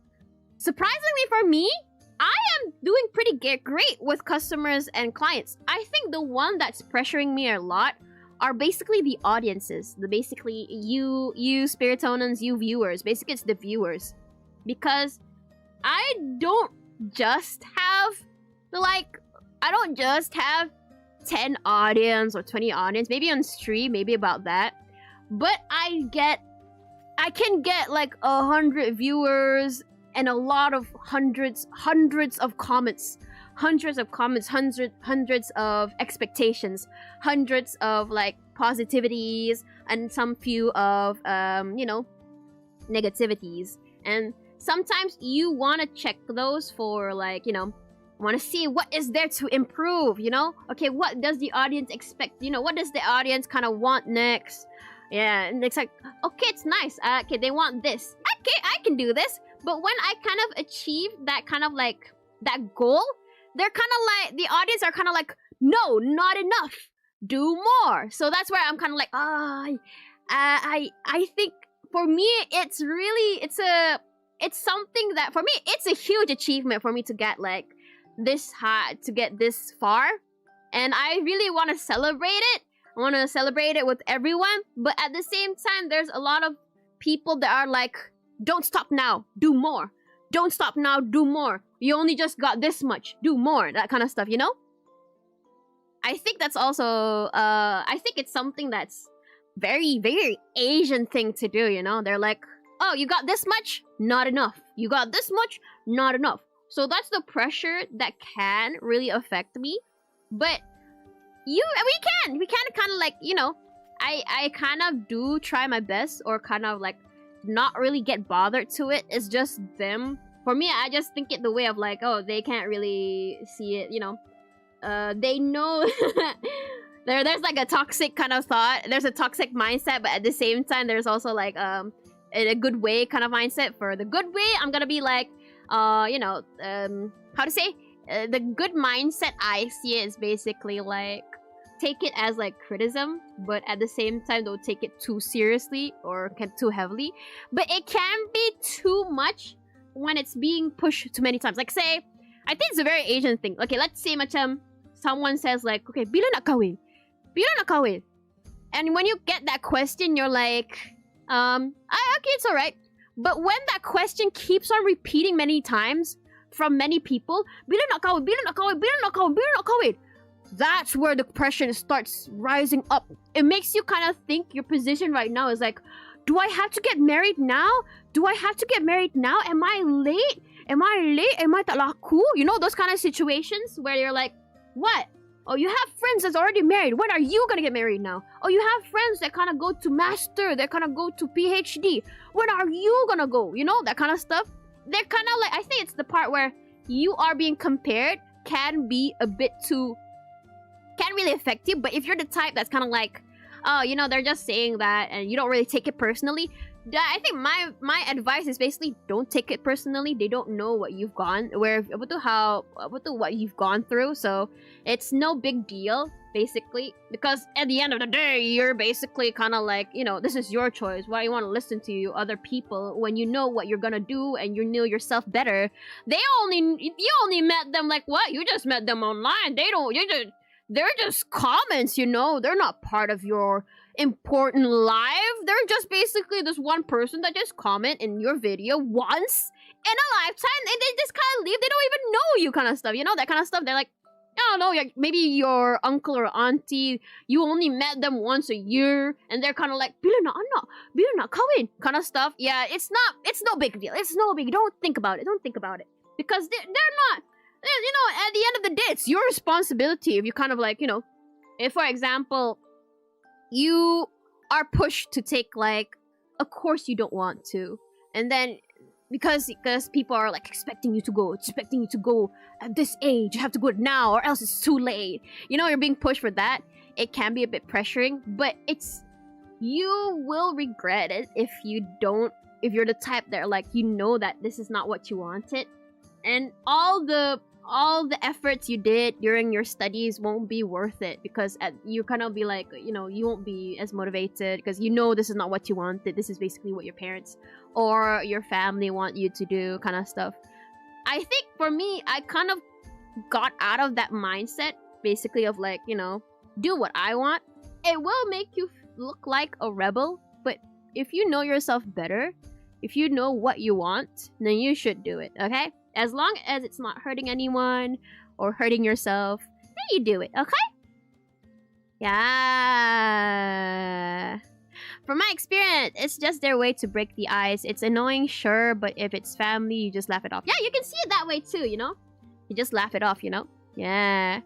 surprisingly for me, I am doing pretty great with customers and clients. I think the one that's pressuring me a lot are basically the audiences. Basically, you Spiritonins, you viewers. Basically, it's the viewers. Because I don't just have 10 audience or 20 audience, maybe on stream, maybe about that. But I can get like 100 viewers and a lot of hundreds of comments, hundreds of expectations, hundreds of like positivities, and some few of negativities. And sometimes you want to check those for like, want to see what is there to improve, Okay, what does the audience expect? What does the audience kind of want next? Yeah, and it's like, okay, it's nice. Okay, they want this. Okay, I can do this. But when I kind of achieve that kind of like, that goal, they're kind of like, the audience are kind of like, no, not enough. Do more. So that's where I'm kind of like, I think for me, it's something that, for me, it's a huge achievement for me to get like, this high, to get this far, and I really want to celebrate it. I want to celebrate it with everyone, but at the same time, there's a lot of people that are like, don't stop now, do more. Don't stop now, do more. You only just got this much, do more. That kind of stuff, I think that's also, I think it's something that's very, very Asian thing to do, They're like, oh, you got this much? Not enough. You got this much? Not enough. So that's the pressure that can really affect me. But we can kind of like, I kind of do try my best, or kind of like not really get bothered to it. It's just them. For me, I just think it the way of like, oh, they can't really see it, they know. There's like a toxic kind of thought. There's a toxic mindset, but at the same time, there's also like in a good way kind of mindset. For the good way, I'm gonna be like, how to say, the good mindset I see is basically like, take it as like criticism, but at the same time, don't take it too seriously or too heavily. But it can be too much when it's being pushed too many times. Like say, I think it's a very Asian thing. Okay, let's say macam someone says like, okay, bila nak kahwin? Bila nakawin? And when you get that question, you're like, okay, it's alright. But when that question keeps on repeating many times from many people, bila nakawin, bila nakawin, bila nakawin, bila nakawin, that's where the depression starts rising up. It makes you kind of think your position right now is like, do I have to get married now? Do I have to get married now? Am I late? Am I late? Am I tak laku? You know, those kind of situations where you're like, what? Oh, you have friends that's already married. When are you gonna get married now? Oh, you have friends that kind of go to master. That kind of go to PhD. When are you gonna go? You know, that kind of stuff. They're kind of like, I think it's the part where you are being compared can be a bit too, can really affect you. But if you're the type that's kind of like, oh, you know, they're just saying that and you don't really take it personally, I think my advice is basically don't take it personally. They don't know what you've gone what you've gone through, so it's no big deal basically, because at the end of the day you're basically kind of like, you know, this is your choice. Why you want to listen to you other people when you know what you're gonna do and you know yourself better? You only met them like what? You just met them online. They're just comments, you know. They're not part of your important life. They're just basically this one person that just comment in your video once in a lifetime, and they just kind of leave. They don't even know you, kind of stuff. You know, that kind of stuff. They're like, I don't know, maybe your uncle or auntie, you only met them once a year, and they're kind of like, bila na kawin, kind of stuff. Yeah, it's no big deal. It's no big. Don't think about it. Because they're not. You know, at the end of the day, it's your responsibility. If you kind of like, you know, if for example, you are pushed to take like a course you don't want to, and then because people are like expecting you to go at this age, you have to go now or else it's too late. You know, you're being pushed for that. It can be a bit pressuring, but you will regret it if you're the type that are like, you know that this is not what you wanted, and all the efforts you did during your studies won't be worth it, because you kind of be like, you know, you won't be as motivated because you know this is not what you wanted. This is basically what your parents or your family want you to do, kind of stuff. I think for me, I kind of got out of that mindset basically of like, you know, do what I want. It will make you look like a rebel, but if you know yourself better, if you know what you want, then you should do it, okay? As long as it's not hurting anyone or hurting yourself, then you do it, okay? Yeah. From my experience, it's just their way to break the ice. It's annoying, sure, but if it's family, you just laugh it off. Yeah, you can see it that way too, you know? You just laugh it off, you know? Yeah.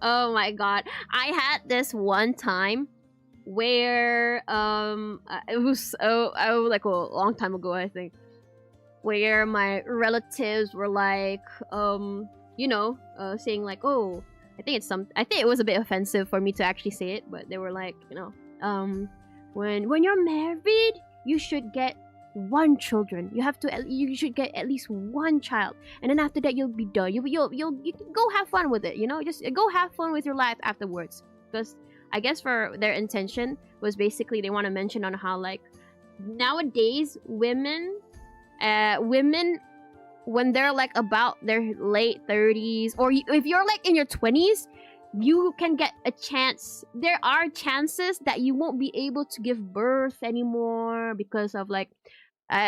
Oh my god. I had this one time where, it was like a long time ago, I think, where my relatives were like, you know, saying like, oh, I think it was a bit offensive for me to actually say it, but they were like, you know, when you're married, you should get one children. You should get at least one child, and then after that you'll be done. You can go have fun with it, you know, just go have fun with your life afterwards. Because I guess for their intention was basically they want to mention on how like nowadays women when they're like about their late 30s, or if you're like in your 20s, you can get a chance. There are chances that you won't be able to give birth anymore because of like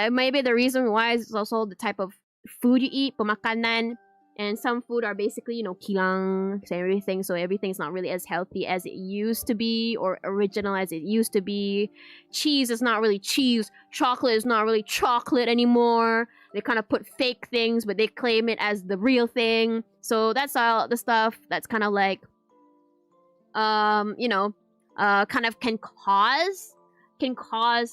maybe the reason why is also the type of food you eat, pemakanan, and some food are basically, you know, kilang, so everything's not really as healthy as it used to be or original as it used to be. Cheese is not really cheese. Chocolate is not really chocolate anymore. They kind of put fake things, but they claim it as the real thing. So that's all the stuff that's kind of like, you know, kind of can cause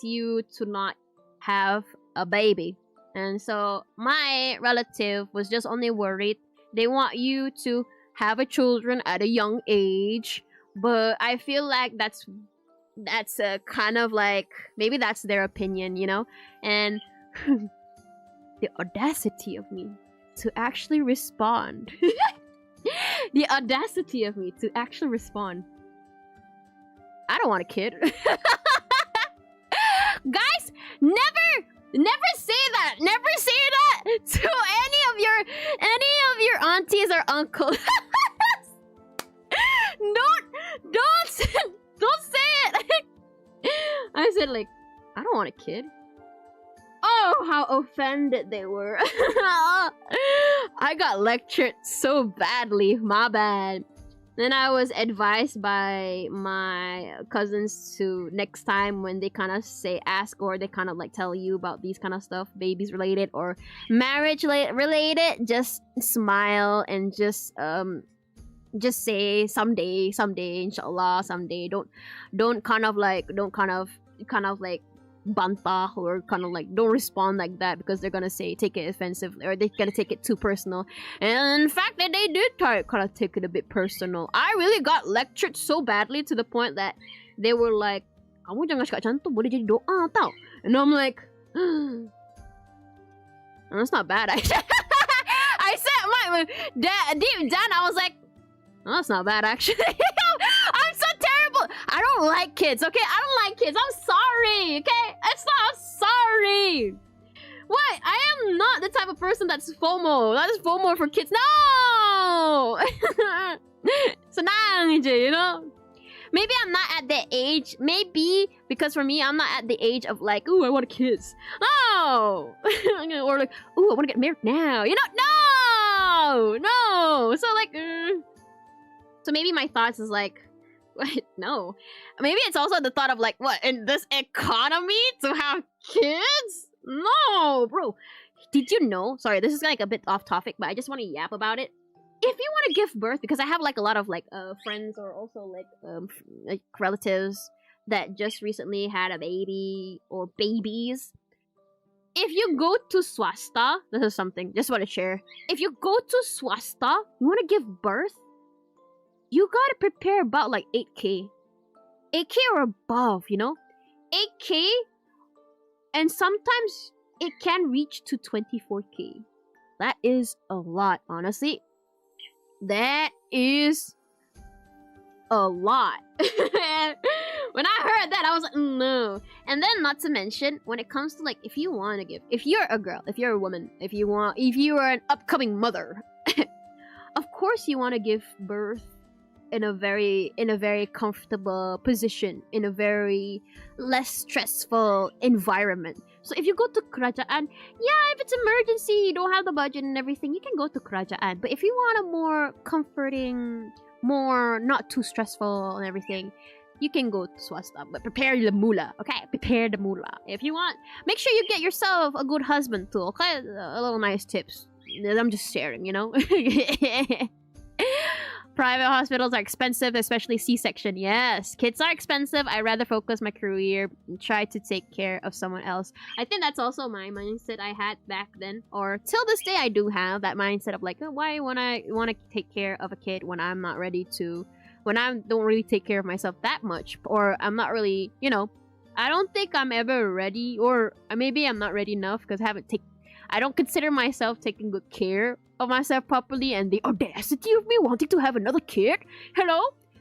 you to not have a baby. And so my relative was just only worried. They want you to have a children at a young age, but I feel like that's a kind of like, maybe that's their opinion, you know? And the audacity of me to actually respond. The audacity of me to actually respond. I don't want a kid. Guys, never say that. Never say that to any of your aunties or uncles. I said like, I don't want a kid. Oh, how offended they were. I got lectured so badly. My bad. Then I was advised by my cousins to next time when they kind of ask or they kind of like tell you about these kind of stuff, babies related or marriage related, just smile and just say someday, inshallah, someday. Don't kind of bantah or kind of like don't respond like that because they're gonna take it offensively or they're gonna take it too personal. And in fact that they did kind of take it a bit personal. I really got lectured so badly to the point that they were like, kamu jangan cakap macam tu, boleh jadi doa tau. And I'm like, that's not bad. I said my deep down I was like, oh, that's not bad actually. I'm so terrible. I don't like kids, okay? I don't like kids. I'm sorry, okay? I'm sorry. What? I am not the type of person that's FOMO. That is FOMO for kids. No! Senang je, you know? Maybe I'm not at that age. Maybe because for me, I'm not at the age of like, ooh, I want kids. No! Or like, ooh, I want to get married now. You know? No! So like, so maybe my thoughts is like, what? No. Maybe it's also the thought of like, what, in this economy to have kids? No, bro. Did you know? Sorry, this is like a bit off topic, but I just want to yap about it. If you want to give birth, because I have like a lot of like friends or also like relatives that just recently had a baby or babies. If you go to swasta, this is something just want to share. If you go to swasta, you want to give birth, you gotta prepare about like 8K. 8K or above, you know? 8K, and sometimes it can reach to 24K. That is a lot, honestly. That is a lot. When I heard that, I was like, no. And then not to mention, when it comes to like, if you want to give, if you're a girl, if you're a woman, if you are an upcoming mother, of course you want to give birth in a very comfortable position, in a very less stressful environment. So if you go to kerajaan, yeah, if it's emergency, you don't have the budget and everything, you can go to kerajaan. But if you want a more comforting, more not too stressful and everything, you can go to swasta. But prepare the mula, okay? Prepare the mula. If you want, make sure you get yourself a good husband too, okay? A little nice tips. I'm just sharing, you know? Private hospitals are expensive, especially C-section. Yes, kids are expensive. I'd rather focus my career and try to take care of someone else. I think that's also my mindset I had back then, or till this day I do have that mindset of like, oh, why want to take care of a kid when I'm not ready to, when I don't really take care of myself that much, or I'm not really, you know, I don't think I'm ever ready, or maybe I'm not ready enough because I don't consider myself taking good care of myself properly, and the audacity of me wanting to have another kid. Hello?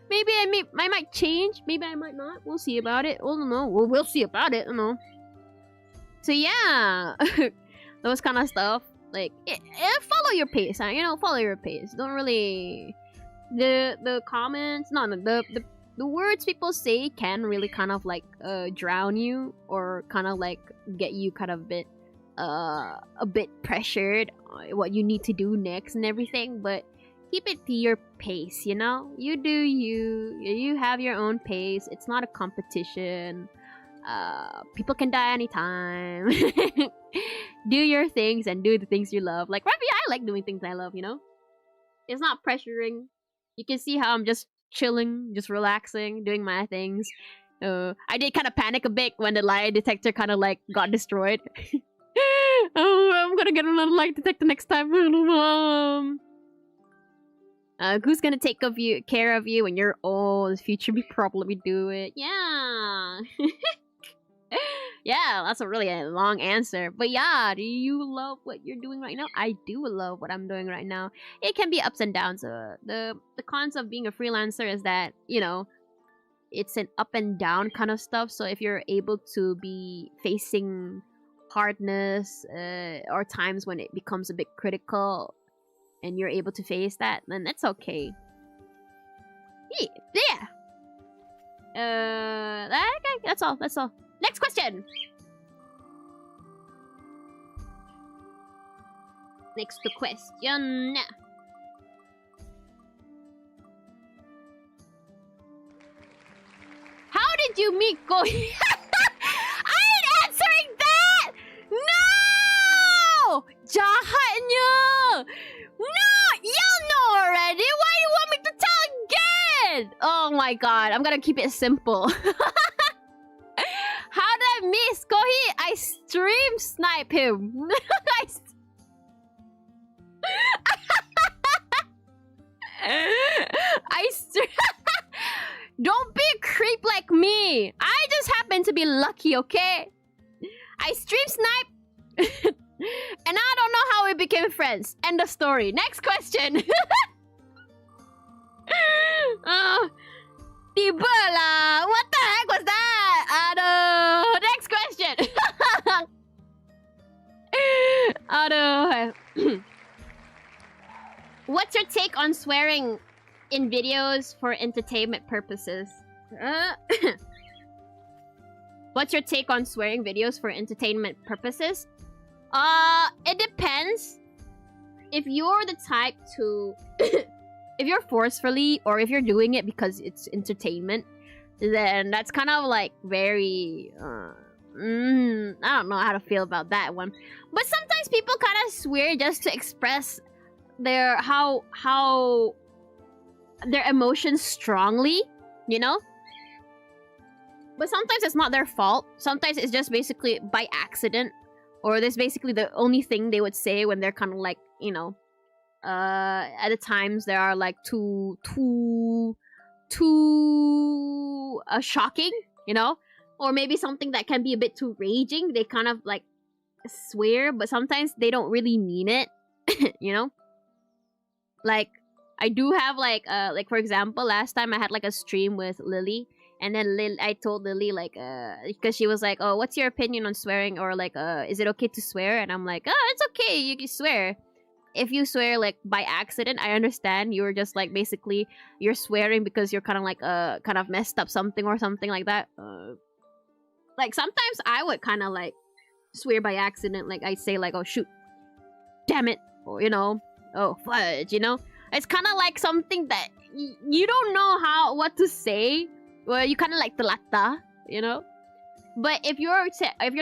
Maybe I might change. Maybe I might not. We'll see about it. Well, no, we'll see about it. You know. So yeah, those kind of stuff. Like, follow your pace. You know, follow your pace. Don't really the comments. No, the words people say can really kind of like drown you or kind of like get you kind of a bit pressured on what you need to do next and everything, but keep it to your pace, you know? You do you have your own pace. It's not a competition. People can die anytime. Do your things and do the things you love. Like, right, I like doing things I love, you know? It's not pressuring. You can see how I'm just chilling, just relaxing, doing my things. I did kind of panic a bit when the lie detector kind of like got destroyed. Oh, I'm gonna get another lie detector next time. Who's gonna take care of you when you're old? Future me probably do it. Yeah. Yeah, that's a really long answer. But yeah, do you love what you're doing right now? I do love what I'm doing right now. It can be ups and downs. The cons of being a freelancer is that, you know, it's an up and down kind of stuff. So if you're able to be facing hardness or times when it becomes a bit critical and you're able to face that, then that's okay. Yeah. That's all. Next question. Next question. How did you meet Kohi? I ain't answering that! No! Jahatnya! No! Y'all know already! Why do you want me to tell again? Oh my god, I'm gonna keep it simple. How did I miss Kohi? I stream snipe him. Don't be a creep like me. I just happen to be lucky, okay? I stream snipe. And I don't know how we became friends. End of story. Next question. Tiba lah. What the heck was that? Aduh. Next question. Aduh. What's your take on swearing in videos for entertainment purposes? What's your take on swearing videos for entertainment purposes? It depends. If you're the type to... if you're forcefully, or if you're doing it because it's entertainment, then that's kind of like very... I don't know how to feel about that one. But sometimes people kind of swear just to express their... how their emotions strongly, you know? But sometimes it's not their fault. Sometimes it's just basically by accident. Or that's basically the only thing they would say when they're kind of like, you know... at the times they are like too shocking, you know? Or maybe something that can be a bit too raging. They kind of like swear, but sometimes they don't really mean it, you know? Like, I do have like for example, last time I had like a stream with Lily, and then I told Lily like because she was like, oh, what's your opinion on swearing, or like is it okay to swear? And I'm like, oh, it's okay, you can swear. If you swear like by accident, I understand. You're just like basically you're swearing because you're kind of like kind of messed up something or something like that. Like sometimes I would kind of like swear by accident. Like I say like, oh shoot, damn it, or you know, oh fudge, you know. It's kind of like something that you don't know what to say. Well, you kind of like telata, you know. But if you're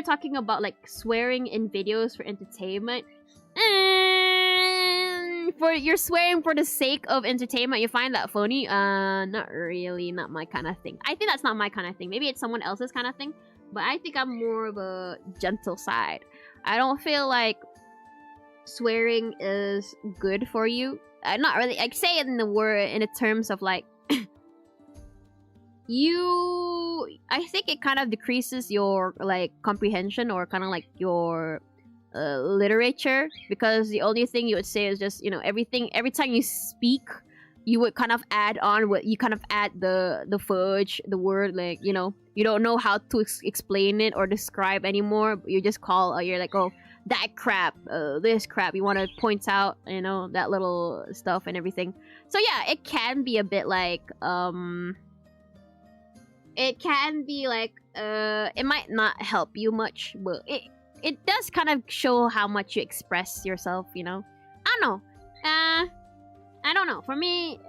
talking about like swearing in videos for entertainment, for you're swearing for the sake of entertainment, you find that funny? Not really, not my kind of thing. I think that's not my kind of thing. Maybe it's someone else's kind of thing, but I think I'm more of a gentle side. I don't feel like swearing is good for you. I'm not really. I say it in the terms of like I think it kind of decreases your like comprehension, or kind of like your literature, because the only thing you would say is just, you know, every time you speak, you would kind of add on what you kind of add the fudge, the word, like, you know, you don't know how to explain it or describe anymore. You just you're like, oh, that crap, this crap, you want to point out, you know, that little stuff and everything. So yeah, it can be a bit like it can be like it might not help you much, but it does kind of show how much you express yourself, you know. I don't know. I don't know. For me,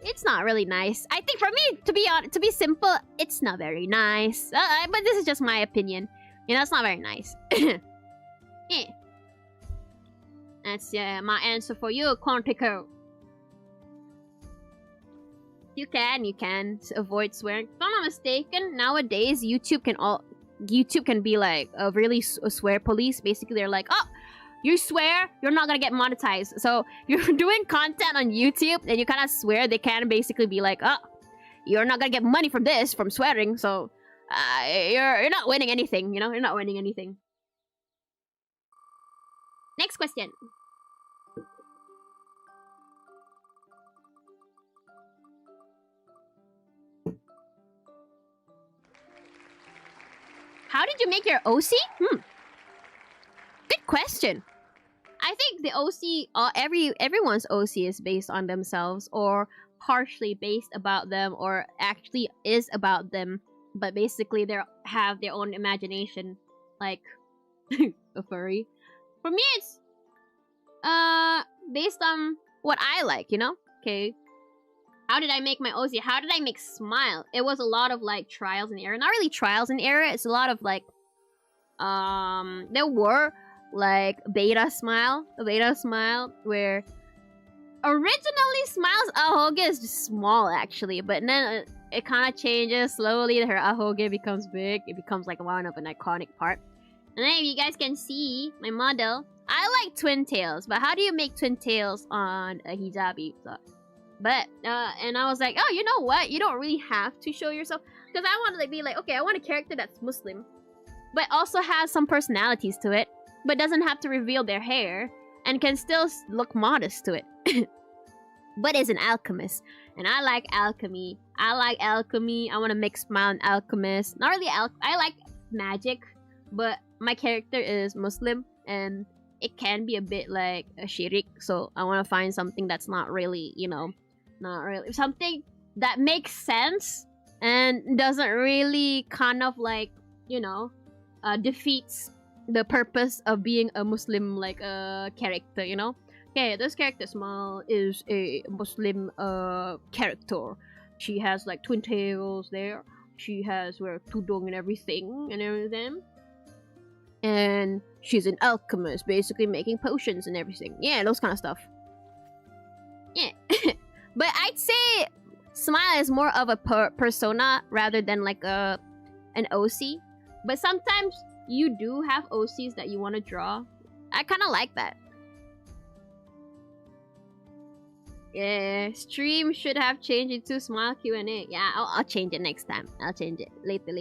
it's not really nice. I think for me, to be simple, it's not very nice. But this is just my opinion. You know, it's not very nice. Yeah. That's my answer for you, Quantico. You can avoid swearing. If I'm not mistaken, nowadays YouTube can be like a really swear police. Basically, they're like, oh, you swear, you're not gonna get monetized. So you're doing content on YouTube and you kind of swear, they can basically be like, oh, you're not gonna get money from this, from swearing. So you're not winning anything, you know? You're not winning anything. Next question. How did you make your OC? Good question. I think the OC, everyone's OC is based on themselves, or partially based about them, or actually is about them. but basically they have their own imagination, like a furry. For me, it's based on what I like, you know? Okay. How did I make my OC? How did I make Smile? It was a lot of like trials and error. Not really trials and error. It's a lot of like there were like a beta smile where originally Smile's ahoge is just small actually, but then it kind of changes slowly. Her ahoge becomes big. It becomes like one of an iconic part. And then if you guys can see my model, I like twin tails, but how do you make twin tails on a hijabi? So, but and I was like, oh, you know what? You don't really have to show yourself, because I want to be like, okay, I want a character that's Muslim, but also has some personalities to it, but doesn't have to reveal their hair and can still look modest to it. But is an alchemist, and I like alchemy. I want to mix Smile and alchemist. Not really I like magic, but my character is Muslim, and it can be a bit like a shirik. So I want to find something that's not really, you know, something that makes sense and doesn't really kind of like, you know, defeats the purpose of being a Muslim like character, you know. Okay, this character Smile is a Muslim character. She has like twin tails there. She has wear tudung and everything. And she's an alchemist, basically making potions and everything. Yeah, those kind of stuff. Yeah. But I'd say Smile is more of a persona rather than like an OC. But sometimes you do have OCs that you want to draw. I kind of like that. Yeah, stream should have changed it to Smile Q&A. Yeah, I'll change it next time. I'll change it later.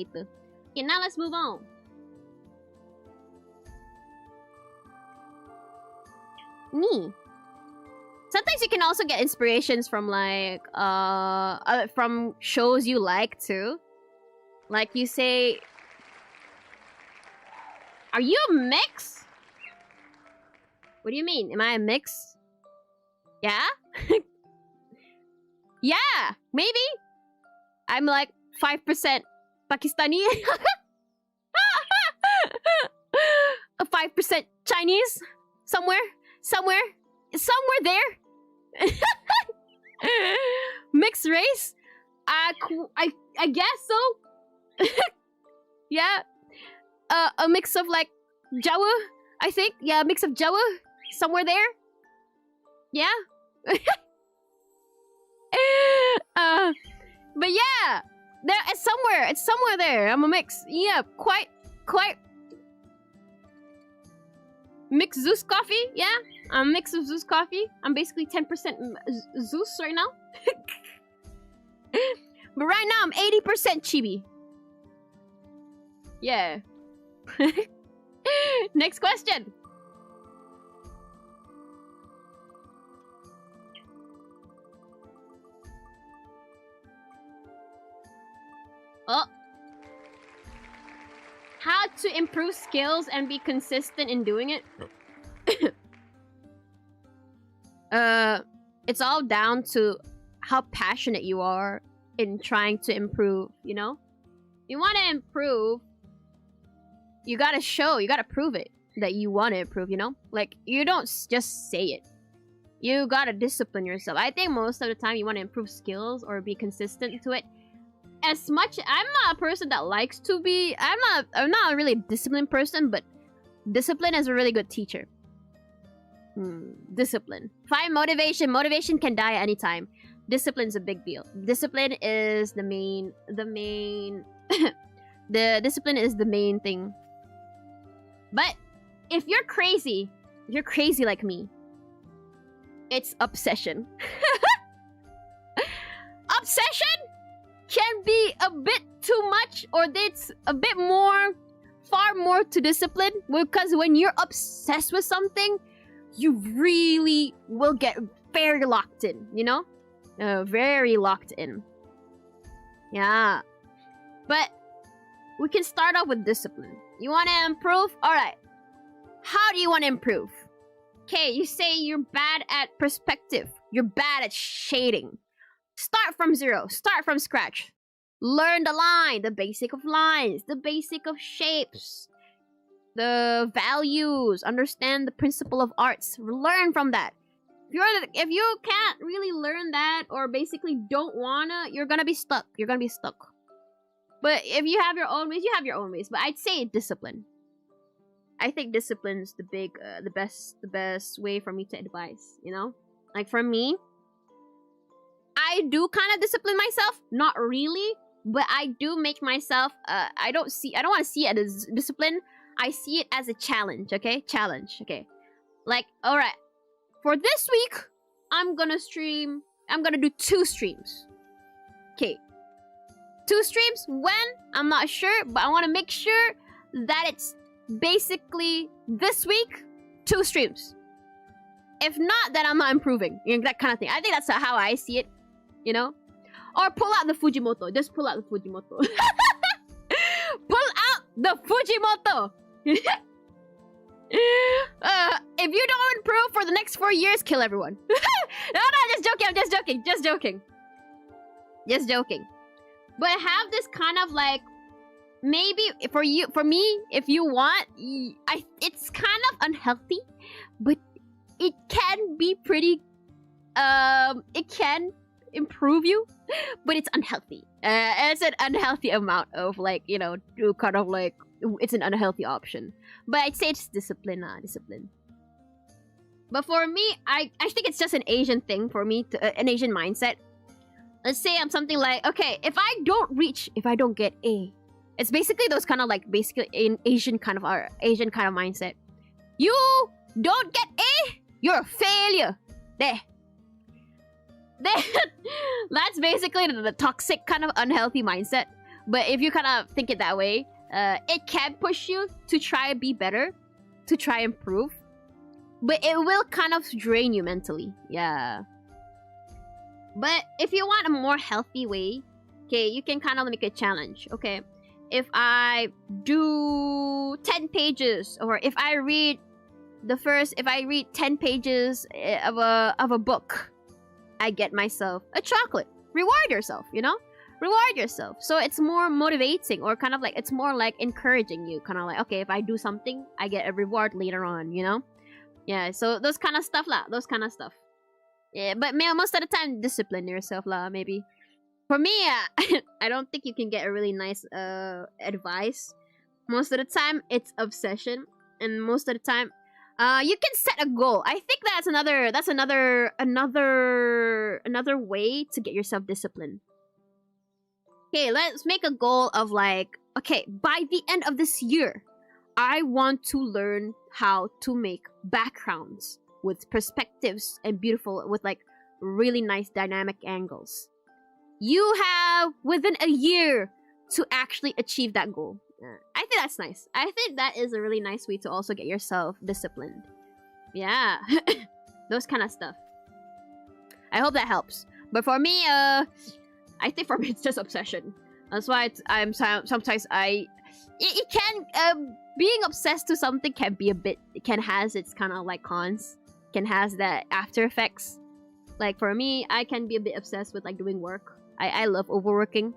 Okay, now let's move on. Me. Sometimes you can also get inspirations from like from shows you like too. Like you say, are you a mix? What do you mean? Am I a mix? Yeah? Yeah, maybe. I'm like 5% Pakistani. 5% Chinese. Somewhere there. Mixed race? I guess so. Yeah. A mix of like Jawa, I think. Yeah, a mix of Jawa. Somewhere there. Yeah. But yeah, it's somewhere there. I'm a mix. Yeah, quite mixed Zeus coffee. Yeah, I'm a mix of Zeus coffee. I'm basically 10% Zeus right now. But right now I'm 80% chibi. Yeah. Next question. Oh. How to improve skills and be consistent in doing it? It's all down to how passionate you are in trying to improve, you know? You want to improve, you gotta prove it that you want to improve, you know? Like, you don't just say it. You gotta discipline yourself. I think most of the time you want to improve skills or be consistent to it. As much, I'm not a person that likes to be, I'm not a really disciplined person, but discipline is a really good teacher. Discipline. Find motivation. Motivation can die at any time. Discipline's a big deal. Discipline is the main the discipline is the main thing. But if you're crazy like me, it's obsession. Obsession can be a bit too much, or it's a bit more, far more to discipline, because when you're obsessed with something, you really will get very locked in, you know? Very locked in. Yeah. But we can start off with discipline. You want to improve? Alright. How do you want to improve? Okay, you say you're bad at perspective. You're bad at shading. Start from zero. Start from scratch. Learn the line, the basic of lines, the basic of shapes, the values, understand the principle of arts. Learn from that. If you can't really learn that, or basically don't wanna, you're gonna be stuck. You're gonna be stuck. But if you have your own ways, you have your own ways. But I'd say discipline. I think discipline's the best way for me to advise. You know, like for me, I do kind of discipline myself. Not really, but I do make myself. I don't want to see it as discipline. I see it as a challenge. Okay, challenge. Okay, like all right. For this week, I'm gonna do 2 streams. Okay. 2 streams? When? I'm not sure, but I want to make sure that it's basically this week, 2 streams. If not, then I'm not improving. You know, that kind of thing. I think that's how I see it, you know? Or pull out the Fujimoto. Just pull out the Fujimoto. Pull out the Fujimoto! If you don't improve for the next 4 years, kill everyone. No, just joking. I'm just joking. But have this kind of like, maybe for me, if you want, it's kind of unhealthy, but it can be pretty, it can improve you, but it's unhealthy. It's an unhealthy amount of like, you know, kind of like, it's an unhealthy option. But I'd say it's discipline. But for me, I think it's just an Asian thing for me, an Asian mindset. Let's say I'm something like, okay, if I don't get A, it's basically those kind of like basically an Asian kind of mindset. You don't get A, you're a failure. There. That's basically the toxic kind of unhealthy mindset. But if you kind of think it that way, it can push you to try and be better, to try and improve. But it will kind of drain you mentally. Yeah. But if you want a more healthy way, okay, you can kind of make a challenge. Okay, if I do 10 pages, or if I read 10 pages of a book, I get myself a chocolate. Reward yourself, you know? Reward yourself. So it's more motivating, or kind of like, it's more like encouraging you. Kind of like, okay, if I do something, I get a reward later on, you know? Yeah, so those kind of stuff lah. Those kind of stuff. Yeah, but most of the time, discipline yourself lah, maybe. For me, I don't think you can get a really nice advice. Most of the time, it's obsession. And most of the time, you can set a goal. I think that's another way to get yourself disciplined. Okay, let's make a goal of like, okay, by the end of this year, I want to learn how to make backgrounds with perspectives and beautiful, with like really nice dynamic angles. You have within a year to actually achieve that goal. I think that's nice. I think that is a really nice way to also get yourself disciplined. Yeah. Those kind of stuff. I hope that helps. But for me, I think for me it's just obsession. That's why sometimes it can, being obsessed to something can be has its kind of like cons. Can has that after effects. Like for me, I can be a bit obsessed with like doing work. I love overworking.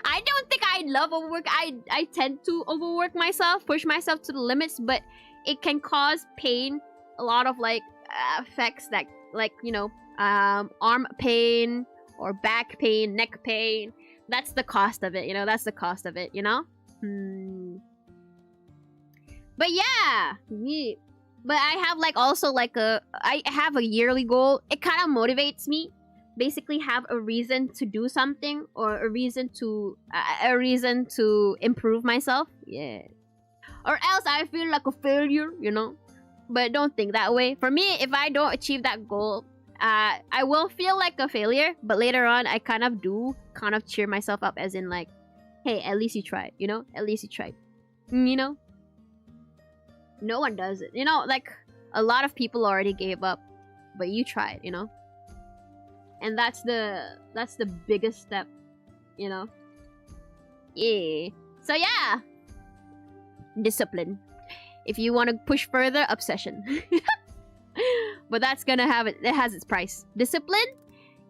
I don't think I love overwork. I tend to overwork myself, push myself to the limits, but it can cause pain. A lot of like effects that, like, you know, arm pain or back pain, neck pain. That's the cost of it, you know. That's the cost of it, you know. But yeah, but I have like also like I have a yearly goal. It kind of motivates me. Basically, have a reason to do something, or a reason to improve myself. Yeah. Or else I feel like a failure, you know. But don't think that way. For me, if I don't achieve that goal, I will feel like a failure. But later on, I kind of cheer myself up, as in like, hey, at least you tried, you know. At least you tried, you know. No one does it, you know. Like a lot of people already gave up, but you tried, you know. And that's the biggest step, you know. Yeah. So yeah, discipline. If you want to push further, obsession. But that's gonna have it. It has its price. Discipline,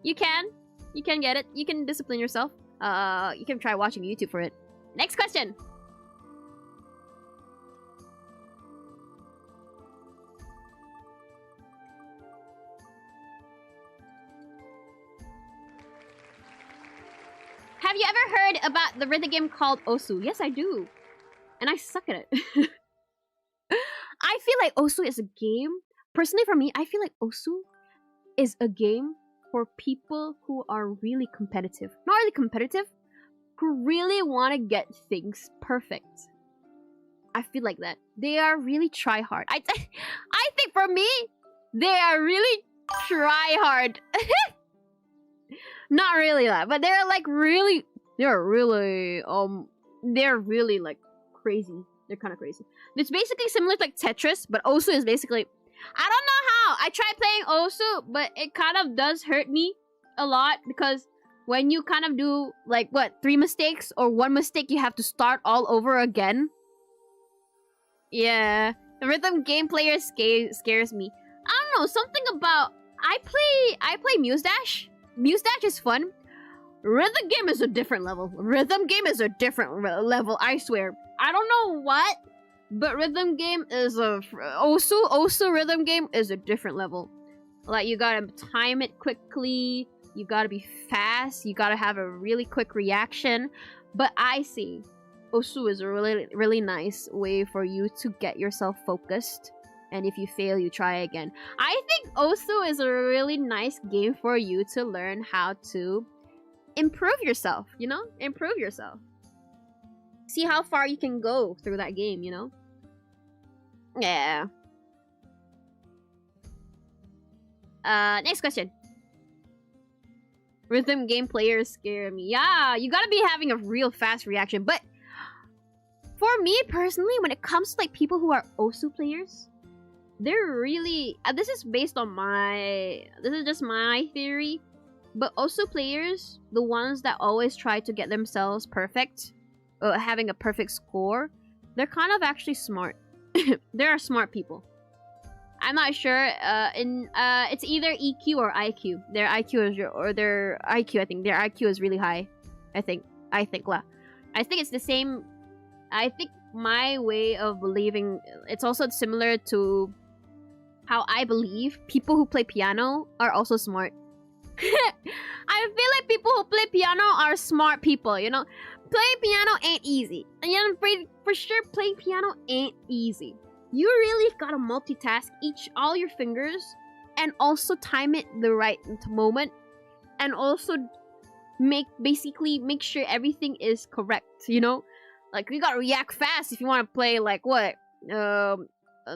you can get it. You can discipline yourself. You can try watching YouTube for it. Next question. Have you ever heard about the rhythm game called Osu? Yes, I do. And I suck at it. I feel like Osu is a game. Personally, for me, I feel like Osu is a game for people who are really competitive. Not really competitive, who really want to get things perfect. I feel like that. They are really try hard. I think for me, they are really try hard. Not really that, but they're like really, they're really like crazy. They're kind of crazy. It's basically similar to like Tetris, but Osu is basically, I don't know how. I tried playing Osu, but it kind of does hurt me a lot because when you kind of do like what 3 mistakes or 1 mistake, you have to start all over again. Yeah, the rhythm game player scares me. I don't know, something about I play Muse Dash. Muse Dash is fun. Rhythm game is a different level. Rhythm game is a different level, I swear. I don't know what, but rhythm game is a... Osu rhythm game is a different level. Like, you gotta time it quickly. You gotta be fast. You gotta have a really quick reaction. But I see Osu is a really, really nice way for you to get yourself focused. And if you fail, you try again. I think Osu is a really nice game for you to learn how to improve yourself, you know? Improve yourself. See how far you can go through that game, you know? Yeah. Next question. Rhythm game players scare me. Yeah, you gotta be having a real fast reaction. But for me personally, when it comes to like people who are Osu players, they're really... this is based on my... This is just my theory. But Osu players, the ones that always try to get themselves perfect, having a perfect score, they're kind of actually smart. They're smart people. I'm not sure. It's either EQ or IQ. Their IQ is their IQ. I think their IQ is really high. I think it's the same. I think my way of believing, it's also similar to how I believe people who play piano are also smart. I feel like people who play piano are smart people, you know? Playing piano ain't easy. And you know, for sure, playing piano ain't easy. You really gotta multitask all your fingers and also time it the right moment. And also make sure everything is correct, you know? Like, you gotta react fast if you want to play, like, what?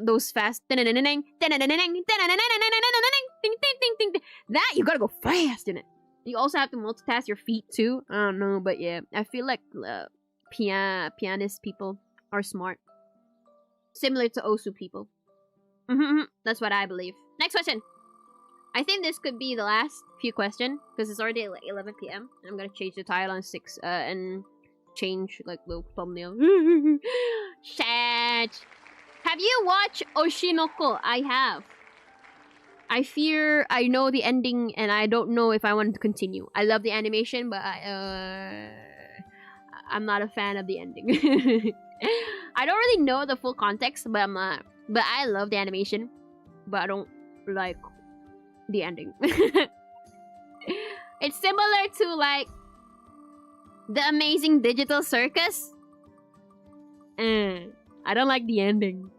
Those fast... That, you gotta go fast in it. You also have to multitask your feet, too. I don't know, but yeah. I feel like pianist people are smart. Similar to Osu people. That's what I believe. Next question. I think this could be the last few questions, because it's already like 11 p.m. And I'm gonna change the title on 6, and... change like the thumbnail. Chat. Have you watched Oshinoko? I have. I fear I know the ending and I don't know if I want to continue. I love the animation, but I'm not a fan of the ending. I don't really know the full context, but but I love the animation, but I don't like the ending. It's similar to like The Amazing Digital Circus. I don't like the ending.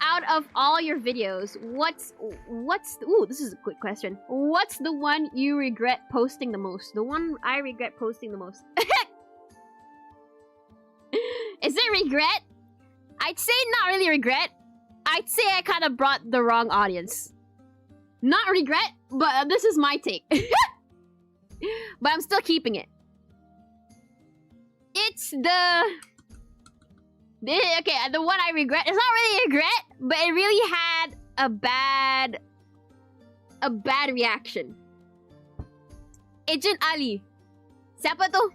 Out of all your videos, what's ooh, this is a quick question. What's the one you regret posting the most? The one I regret posting the most. Is it regret? I'd say not really regret. I'd say I kind of brought the wrong audience. Not regret, but this is my take. But I'm still keeping it. It's okay, the one I regret. It's not really a regret, but it really had a bad reaction. Agent Ali. Siapa tu?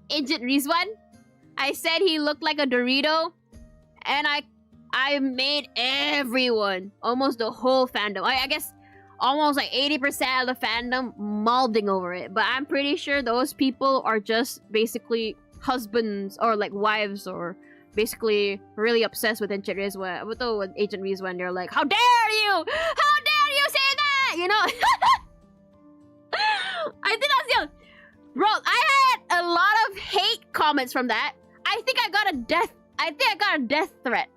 Agent Rizwan. I said he looked like a Dorito, and I I made everyone, almost the whole fandom, I guess almost like 80% of the fandom mauling over it. But I'm pretty sure those people are just basically husbands or like wives or basically really obsessed with Agent Rizwan. With Agent Rizwan, they're like, how dare you! How dare you say that! You know? I think that's the... Bro, I had a lot of hate comments from that. I think I got a death threat.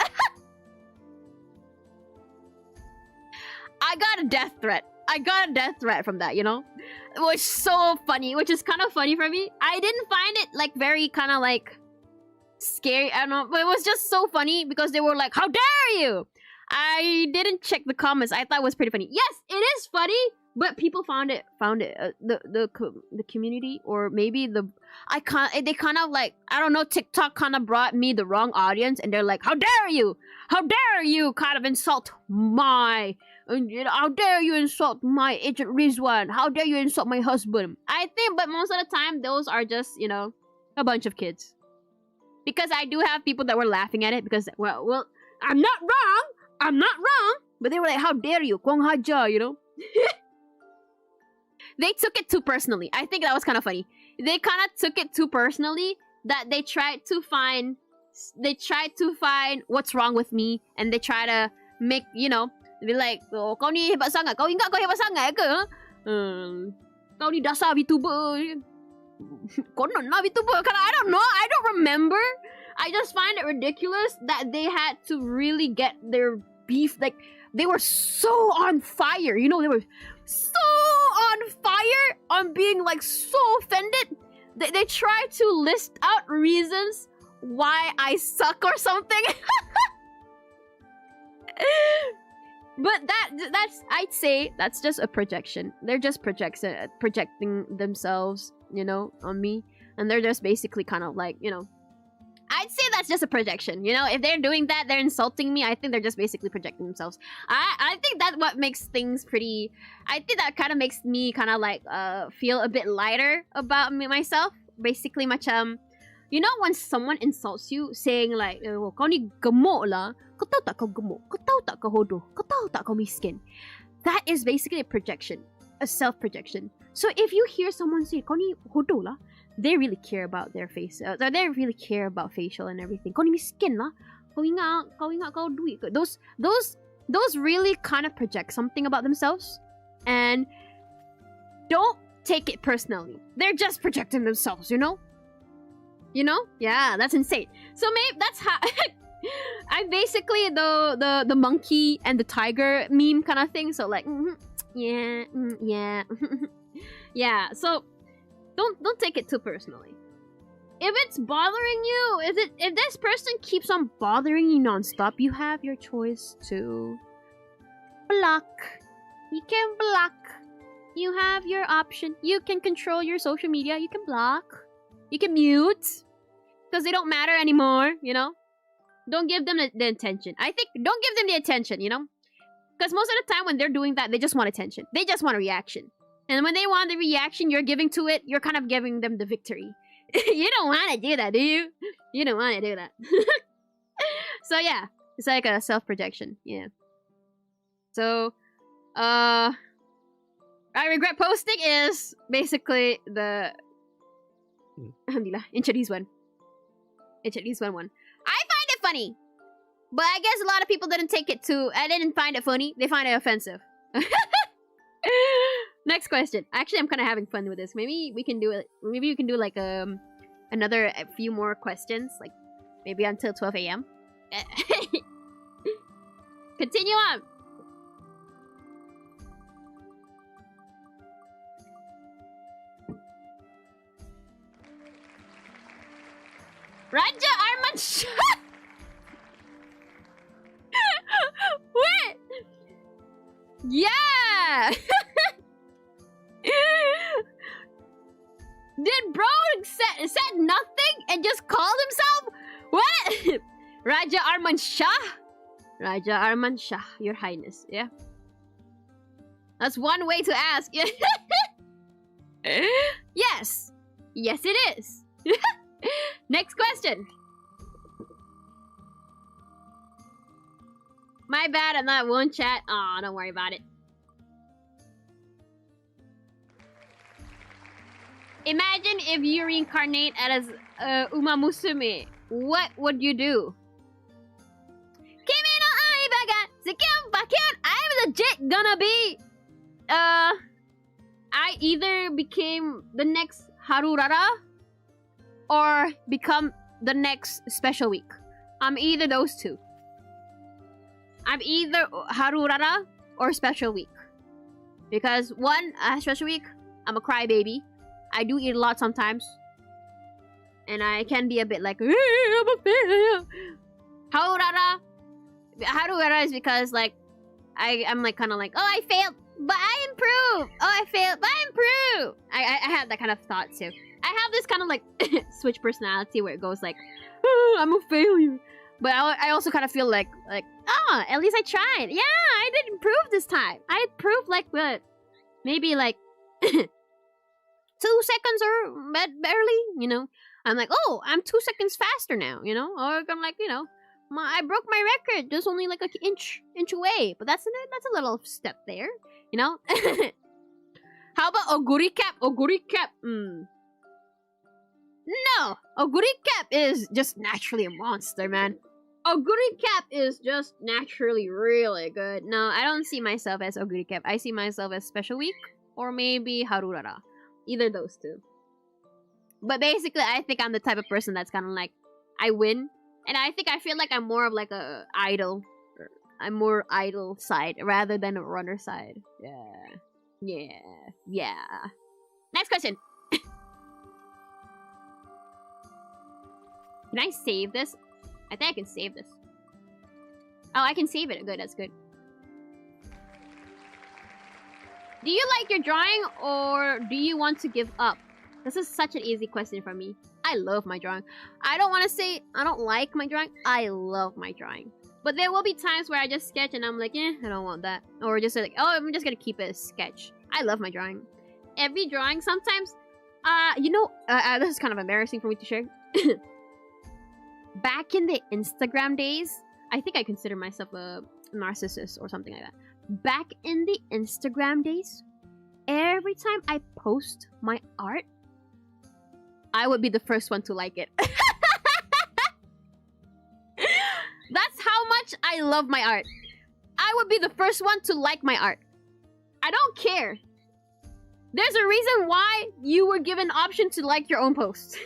I got a death threat from that, you know? It was so funny, which is kind of funny for me. I didn't find it, like, very kind of, like, scary. I don't know. But it was just so funny because they were like, how dare you? I didn't check the comments. I thought it was pretty funny. Yes, it is funny, but people found it. The community, or maybe they kind of like, I don't know, TikTok kind of brought me the wrong audience, and they're like, how dare you? How dare you kind of insult my... How dare you insult my Agent Rizwan? How dare you insult my husband? I think, but most of the time, those are just, you know, a bunch of kids. Because I do have people that were laughing at it because, well, I'm not wrong. But they were like, how dare you? Kwang haja, you know? They took it too personally. I think that was kind of funny. They kind of took it too personally that they tried to find what's wrong with me, and they try to make, you know, be like, oh, kau ni hebat sangat. Kau ingat kau hebat sangat ke? Kau ni dasar VTuber. Konon lah VTuber. I don't know. I don't remember. I just find it ridiculous that they had to really get their beef. Like, they were so on fire. You know, they were so on fire on being, like, so offended. They tried to list out reasons why I suck or something. But that's I'd say that's just a projection. They're just projecting themselves, you know, on me, and they're just basically kind of like, you know, I'd say that's just a projection. You know, if they're doing that, they're insulting me. I think they're just basically projecting themselves. I think that's what makes things pretty. I think that kind of makes me kind of like feel a bit lighter about myself. Basically, macam, you know, when someone insults you, saying like, oh, kau ni gemuk lah. Kau tahu tak kau gemuk? Kau tahu tak kau hodoh? Kau tahu tak kau miskin? That is basically a projection. A self-projection. So if you hear someone say, kau ni hodoh lah, they really care about their face. They really care about facial and everything. Kau ni miskin lah. Kau ingat kau duit ke? Those really kind of project something about themselves. And don't take it personally. They're just projecting themselves, you know? You know? Yeah, that's insane. So maybe that's how... I'm basically the monkey and the tiger meme kind of thing. So like, yeah. Yeah, so don't take it too personally. If it's bothering you, if this person keeps on bothering you nonstop, you have your choice to block. You can block. You have your option. You can control your social media. You can block. You can mute. Because they don't matter anymore, you know? Don't give them the attention. I think, don't give them the attention, you know? Because most of the time when they're doing that, they just want attention. They just want a reaction. And when they want the reaction, you're giving to it, you're kind of giving them the victory. You don't want to do that, do you? You don't want to do that. So yeah, it's like a self-projection, yeah. So, I regret posting is basically the... Alhamdulillah, Inchadi's one. Inchadi's one. I find it funny. But I guess a lot of people didn't take it too... I didn't find it funny. They find it offensive. Next question. Actually, I'm kind of having fun with this. Maybe we can do it. Maybe we can do like a few more questions, like maybe until 12 a.m. Continue on. Raja Arman Shah. What? Yeah. Did bro said nothing and just called himself? What? Raja Arman Shah? Raja Arman Shah, Your Highness, yeah? That's one way to ask. Yes. Yes, it is. Next question. My bad, I'm not one chat. Aw, don't worry about it. Imagine if you reincarnate as Uma Musume. What would you do? Kimi no aiba ga tsukyun. I'm legit gonna be... I either became the next Harurara or become the next Special Week. I'm either those two. I'm either Harurara or Special Week. Because one, Special Week, I'm a crybaby. I do eat a lot sometimes. And I can be a bit like, I'm a failure. Harurara is because like, I'm like kind of like, oh, I failed, but I improved. Oh, I failed, but I improved. I have that kind of thought too. I have this kind of like switch personality where it goes like, oh, I'm a failure. But I also kind of feel like, oh, at least I tried. Yeah, I did improve this time. I improved like what? Maybe like 2 seconds or barely, you know. I'm like, oh, I'm 2 seconds faster now, you know. Or I'm like, you know, I broke my record just only like an inch away. But that's a little step there, you know. How about Oguri Cap? Oguri Cap. No, Oguri Cap is just naturally a monster, man. Oguri Cap is just naturally really good. No, I don't see myself as Oguri Cap. I see myself as Special Week or maybe Harurara. Either those two. But basically, I think I'm the type of person that's kind of like, I win. And I think I feel like I'm more of like a idol. I'm more idol side rather than a runner side. Yeah. Next question. Can I save this? I think I can save this. Oh, I can save it. Good, that's good. Do you like your drawing or do you want to give up? This is such an easy question for me. I love my drawing. I don't want to say I don't like my drawing. I love my drawing. But there will be times where I just sketch and I'm like, I don't want that. Or just like, oh, I'm just gonna keep it a sketch. I love my drawing. Every drawing sometimes, you know, this is kind of embarrassing for me to share. Back in the Instagram days, I think I consider myself a narcissist or something like that. Back in the Instagram days, every time I post my art, I would be the first one to like it. That's how much I love my art. I would be the first one to like my art. I don't care. There's a reason why you were given option to like your own post.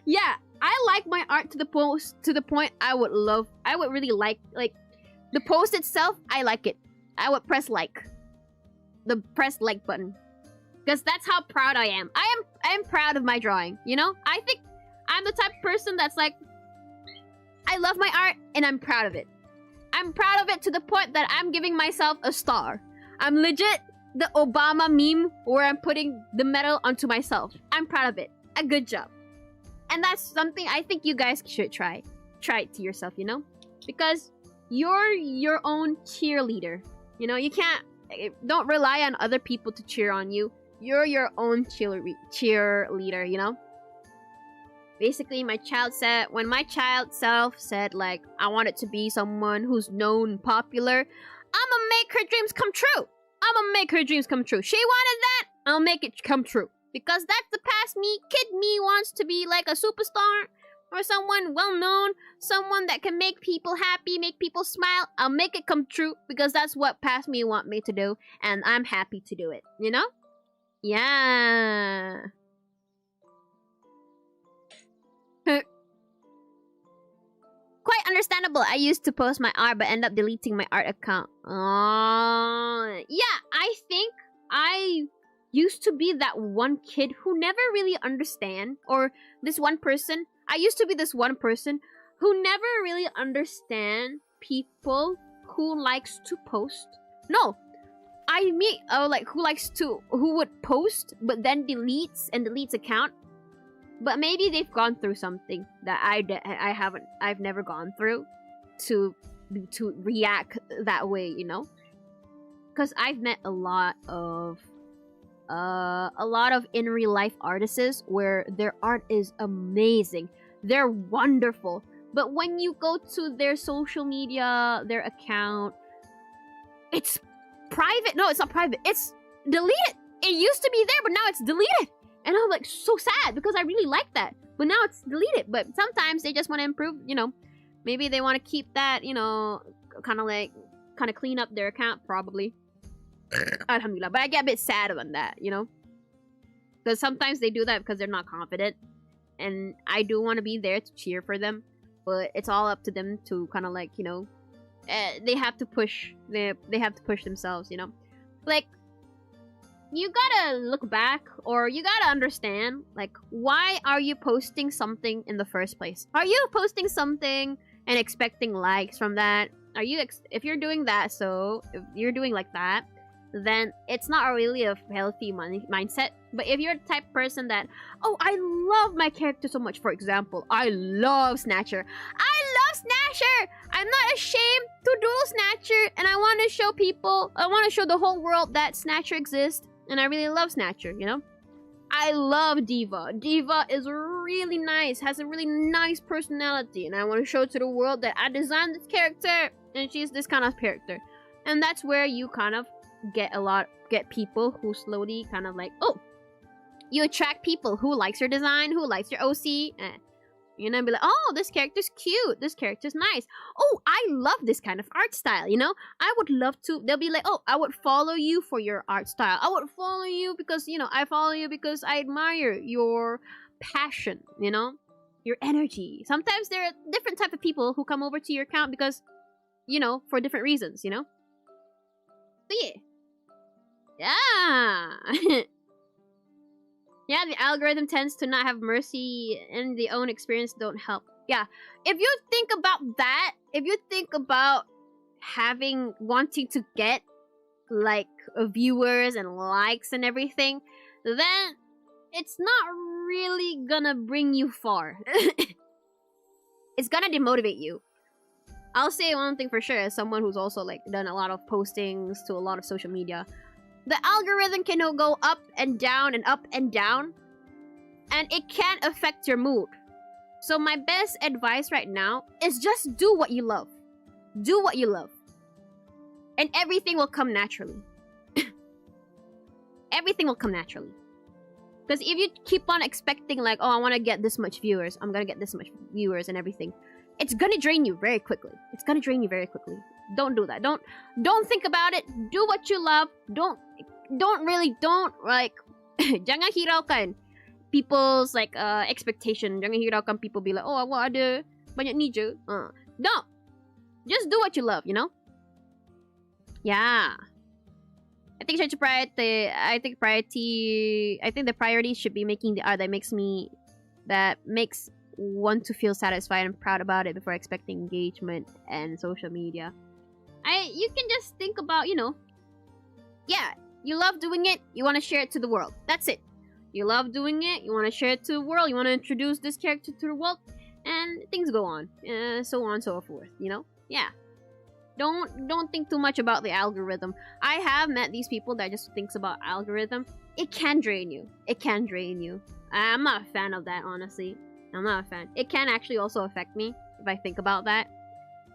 Yeah, I like my art to the point I would really like the post itself. I like it. I would press like button because that's how proud I am. I am proud of my drawing, you know. I think I'm the type of person that's like, I love my art and I'm proud of it. I'm proud of it to the point that I'm giving myself a star. I'm legit the Obama meme where I'm putting the medal onto myself. I'm proud of it. A good job. And that's something I think you guys should try. Try it to yourself, you know? Because you're your own cheerleader. You know, you can't... Don't rely on other people to cheer on you. You're your own cheerleader, you know? Basically, when my child self said, like, I wanted to be someone who's known and popular, I'ma make her dreams come true. I'ma make her dreams come true. She wanted that, I'll make it come true. Because that's the past me. Kid me wants to be like a superstar or someone well-known, someone that can make people happy, make people smile. I'll make it come true because that's what past me want me to do, and I'm happy to do it, you know? Yeah. Quite understandable. I used to post my art but end up deleting my art account. Yeah, I think I used to be that one kid who never really understand, or this one person. I used to be this one person who never really understand people who likes to post. No, I mean, who would post but then deletes account. But maybe they've gone through something that I've never gone through to react that way, you know? Because I've met a lot of in real life artists where their art is amazing. They're wonderful. But when you go to their social media, their account, it's private. No, it's not private. It's deleted. It used to be there, but now it's deleted. And I'm like so sad because I really like that. But now it's deleted. But sometimes they just want to improve, you know. Maybe they want to keep that, you know, kind of clean up their account, probably. Alhamdulillah. But I get a bit sad about that, you know. Because sometimes they do that because they're not confident. And I do want to be there to cheer for them. But it's all up to them to kind of like, you know, they have to push. They have to push themselves, you know. Like, you gotta look back, or you gotta understand, like, why are you posting something in the first place? Are you posting something and expecting likes from that? Are you, if you're doing that, so if you're doing like that, then it's not really a healthy mindset. But if you're the type of person that, oh, I love my character so much, for example, I love Snatcher. I love Snatcher! I'm not ashamed to do Snatcher, and I want to show people, I want to show the whole world that Snatcher exists, and I really love Snatcher, you know? I love Diva. Diva is really nice, has a really nice personality, and I want to show to the world that I designed this character, and she's this kind of character. And that's where you kind of get people who slowly kind of like, oh, you attract people who likes your design, who likes your OC, you know, be like, oh, this character's cute, this character's nice, oh, I love this kind of art style, you know, I would love to, they'll be like, oh, I would follow you for your art style, I would follow you because, you know, I follow you because I admire your passion, you know, your energy. Sometimes there are different type of people who come over to your account because, you know, for different reasons, you know. So yeah. Yeah, the algorithm tends to not have mercy, and the own experience don't help. Yeah, if you think about that, if you think about wanting to get, like, viewers and likes and everything, then it's not really gonna bring you far. It's gonna demotivate you. I'll say one thing for sure, as someone who's also, like, done a lot of postings to a lot of social media, the algorithm can go up and down and up and down, and it can affect your mood. So my best advice right now is just do what you love. Do what you love. And everything will come naturally. Everything will come naturally. Because if you keep on expecting, like, oh, I want to get this much viewers, I'm gonna get this much viewers and everything, it's gonna drain you very quickly. It's gonna drain you very quickly. Don't do that. Don't think about it. Do what you love. Don't like jangan hiraukan people's, like, expectation. Jangan hiraukan people be like, oh, awak ada banyak ni je. Don't. Just do what you love, you know? Yeah. I think the priority should be making the art that makes one to feel satisfied and proud about it before expecting engagement and social media. You can just think about, you know, yeah, you love doing it, you want to share it to the world. That's it. You love doing it, you want to share it to the world, you want to introduce this character to the world, and things go on. So on and so forth, you know? Yeah. Don't think too much about the algorithm. I have met these people that just thinks about algorithm. It can drain you. It can drain you. I'm not a fan of that, honestly. I'm not a fan. It can actually also affect me if I think about that.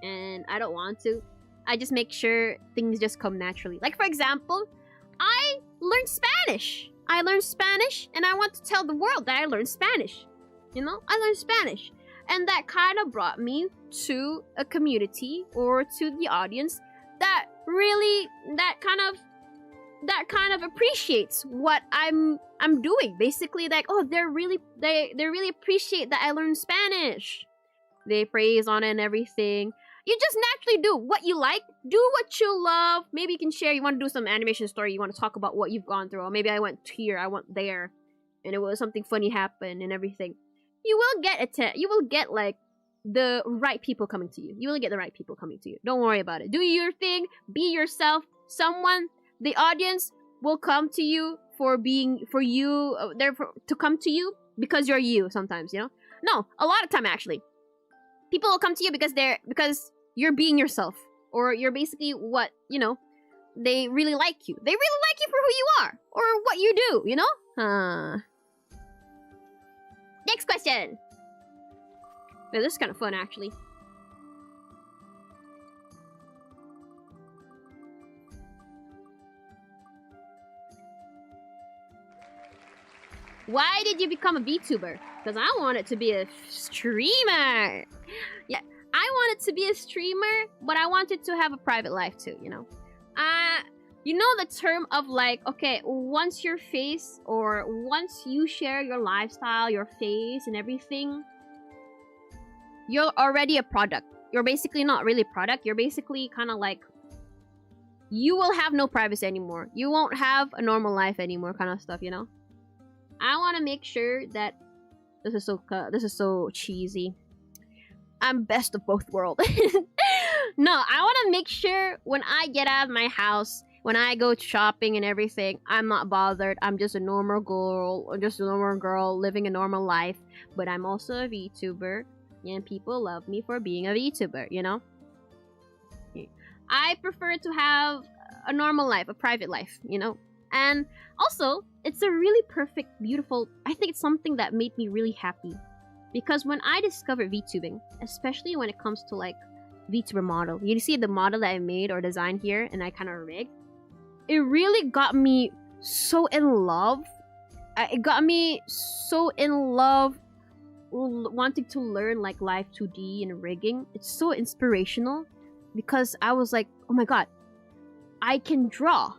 And I don't want to. I just make sure things just come naturally. Like, for example, I learned Spanish. I learned Spanish, and I want to tell the world that I learned Spanish. You know? I learned Spanish. And that kind of brought me to a community, or to the audience, that really, that kind of appreciates what I'm doing. Basically, like, oh, they really appreciate that I learned Spanish. They praise on it and everything. You just naturally do what you like, do what you love. Maybe you can share, you want to do some animation story, you want to talk about what you've gone through, or maybe I went here, I went there, and it was something funny happened and everything. You will get like the right people coming to you. You will get the right people coming to you. Don't worry about it. Do your thing, be yourself. The audience will come to you to come to you because you're you sometimes, you know? No, a lot of time actually. People will come to you because you're being yourself, or you're basically what, you know, they really like you. They really like you for who you are, or what you do, you know? Next question. Yeah, this is kind of fun, actually. Why did you become a VTuber? Because I wanted to be a streamer. Yeah, I wanted to be a streamer, but I wanted to have a private life too, you know? You know the term of like, okay, once your face or once you share your lifestyle, your face and everything, you're already a product. You're basically not really a product. You're basically kind of like, you will have no privacy anymore. You won't have a normal life anymore, kind of stuff, you know? I want to make sure that this is so cheesy. I'm best of both worlds. No, I want to make sure when I get out of my house, when I go shopping and everything, I'm not bothered. I'm just a normal girl living a normal life. But I'm also a VTuber, and people love me for being a VTuber, you know? I prefer to have a normal life, a private life, you know? And also, it's a really perfect, beautiful... I think it's something that made me really happy. Because when I discovered VTubing, especially when it comes to, like, VTuber model. You see the model that I made or designed here, and I kind of rigged? It really got me so in love. It got me so in love wanting to learn, like, live 2D and rigging. It's so inspirational. Because I was like, oh my god, I can draw.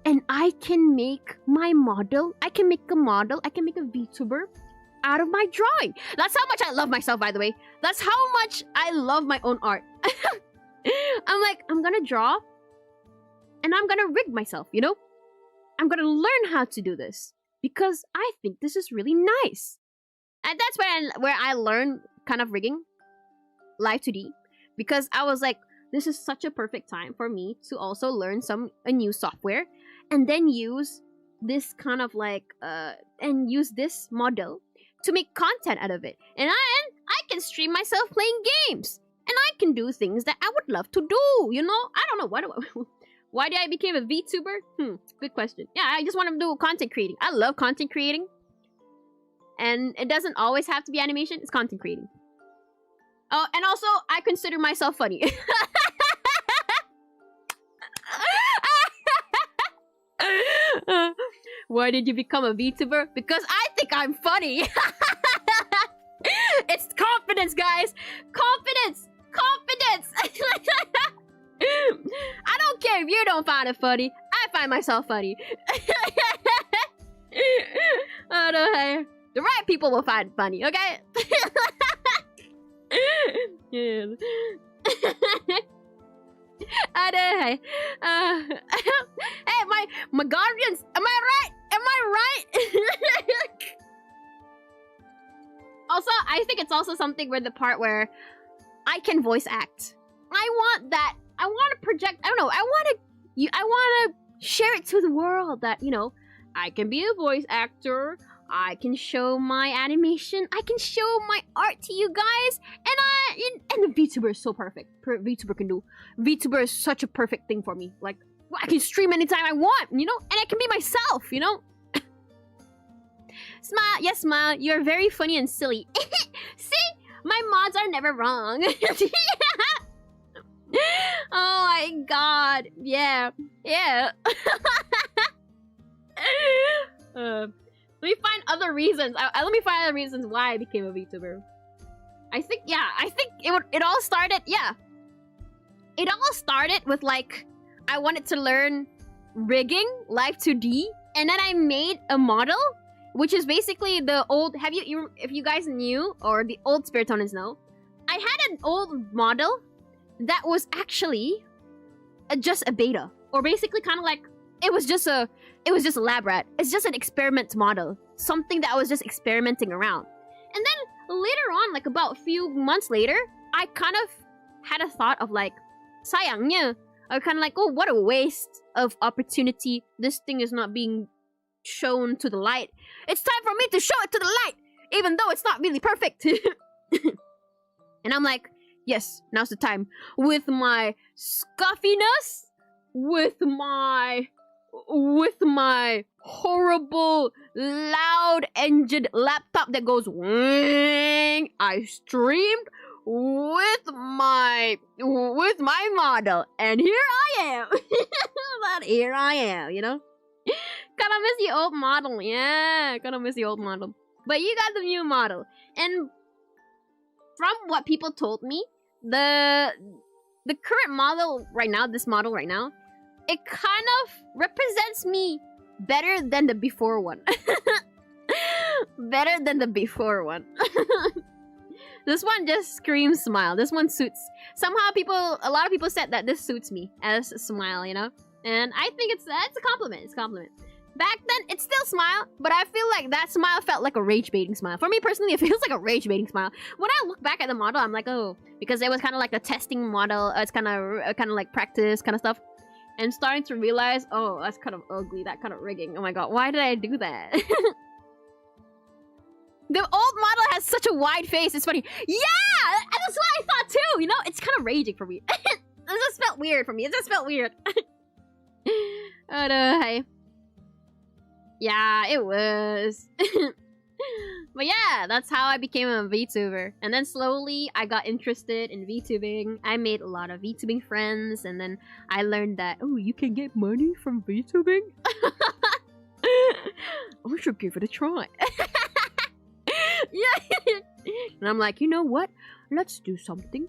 And I can make my model. I can make a model. I can make a VTuber out of my drawing. That's how much I love myself, by the way. That's how much I love my own art. I'm like, I'm gonna draw. And I'm gonna rig myself, you know? I'm gonna learn how to do this. Because I think this is really nice. And that's where I learned kind of rigging. Live 2D. Because I was like, this is such a perfect time for me to also learn a new software. And then use this kind of like, and use this model to make content out of it. And I can stream myself playing games. And I can do things that I would love to do, you know? I don't know, why did I become a VTuber? Good question. Yeah, I just want to do content creating. I love content creating. And it doesn't always have to be animation, it's content creating. Oh, and also, I consider myself funny. Why did you become a VTuber? Because I think I'm funny. It's confidence, guys. Confidence. Confidence. I don't care if you don't find it funny. I find myself funny. Oh, no. The right people will find it funny, okay? Yeah. Hey, my guardians, am I right? Am I right? Also, I think it's also something where the part where I can voice act. I want that. I want to project. I don't know. I want to share it to the world that, you know, I can be a voice actor. I can show my animation. I can show my art to you guys. And the VTuber is so perfect. VTuber can do. VTuber is such a perfect thing for me. Like, I can stream anytime I want, you know? And I can be myself, you know? Smile. Yes, smile. You're very funny and silly. See? My mods are never wrong. Oh my god. Yeah. Yeah. Let me find other reasons. Let me find other reasons why I became a VTuber. I think it all started, It all started with, like, I wanted to learn rigging, live 2D, and then I made a model, which is basically the old, if you guys knew, or the old Spiritonins know, I had an old model that was actually just a beta. Or basically kind of like, it was just a lab rat. It's just an experiment model. Something that I was just experimenting around. And then later on, like about a few months later, I kind of had a thought of like, sayang niya. I kind of like, oh, what a waste of opportunity. This thing is not being shown to the light. It's time for me to show it to the light, even though it's not really perfect. And I'm like, yes, now's the time. With my scuffiness, with my horrible loud engined laptop that goes wing. I streamed with my model, and here I am. But here I am, you know. Kinda miss the old model, yeah. Kinda miss the old model, but you got the new model, and from what people told me, the current model right now, this model right now, it kind of represents me better than the before one. Better than the before one. This one just screams smile. This one suits. Somehow a lot of people said that this suits me as a smile, you know? And I think it's a compliment. It's a compliment. Back then, it's still smile, but I feel like that smile felt like a rage-baiting smile. For me personally, it feels like a rage-baiting smile. When I look back at the model, I'm like, oh, because it was kind of like a testing model. It's kind of like practice kind of stuff. And starting to realize, oh, that's kind of ugly, that kind of rigging. Oh my god, why did I do that? The old model has such a wide face, it's funny. Yeah! That's what I thought too, you know? It's kind of raging for me. It just felt weird for me. It just felt weird. Oh no, hey. Yeah, it was. But yeah, that's how I became a VTuber. And then slowly, I got interested in VTubing. I made a lot of VTubing friends, and then I learned that, oh, you can get money from VTubing? I should give it a try. Yeah. And I'm like, you know what? Let's do something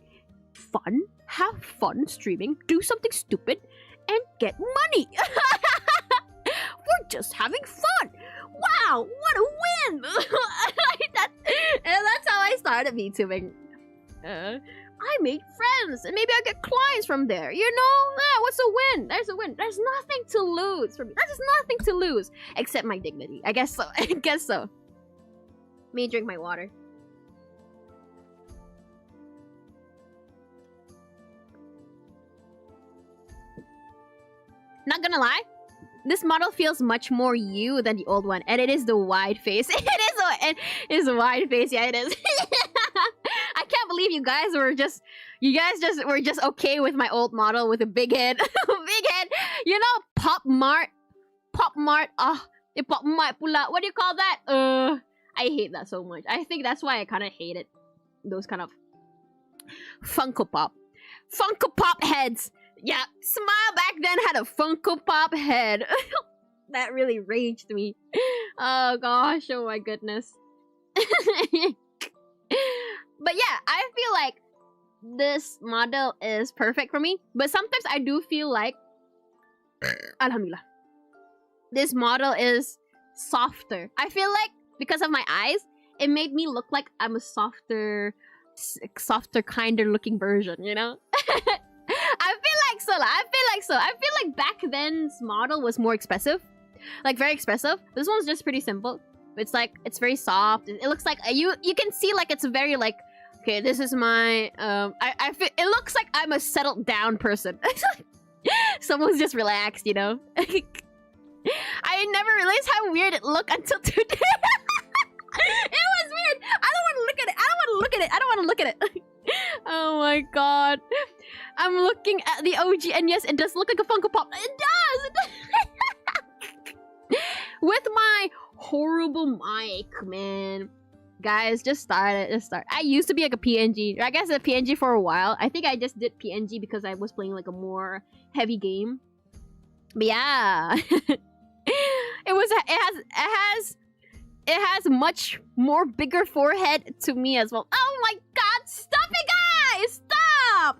fun, have fun streaming, do something stupid, and get money. We're just having fun. Wow, what a win! And that's how I started VTubing. I made friends, and maybe I'll get clients from there. You know, what's a win? There's a win. There's nothing to lose for me. There's nothing to lose except my dignity. I guess so. I guess so. Let me drink my water. Not gonna lie, this model feels much more you than the old one, and it is the wide face. It is a wide face. Yeah, it is. I can't believe you guys were just okay with my old model with a big head. Big head. You know, Pop Mart. Pop Mart pula. What do you call that? I hate that so much. I think that's why I kind of hated those kind of Funko Pop heads. Yeah, Smile back then had a Funko Pop head. That really raged me. Oh gosh, oh my goodness. But yeah, I feel like this model is perfect for me. But sometimes I do feel like, alhamdulillah, this model is softer. I feel like because of my eyes, it made me look like I'm a softer, kinder looking version, you know? I feel like so. I feel like back then's model was more expressive. Like, very expressive. This one's just pretty simple. It's like, it's very soft. It looks like, you can see like it's very like, okay, this is my, I feel, it looks like I'm a settled down person. Someone's just relaxed, you know? I never realized how weird it looked until today. It was weird. I don't want to look at it. Oh my god. I'm looking at the OG, and yes, it does look like a Funko Pop. It does! With my horrible mic, man. Guys, just start. I used to be like a PNG. I guess a PNG for a while. I think I just did PNG because I was playing like a more heavy game. But yeah. It has much more bigger forehead to me as well. Oh my god, stop it, guys! Stop!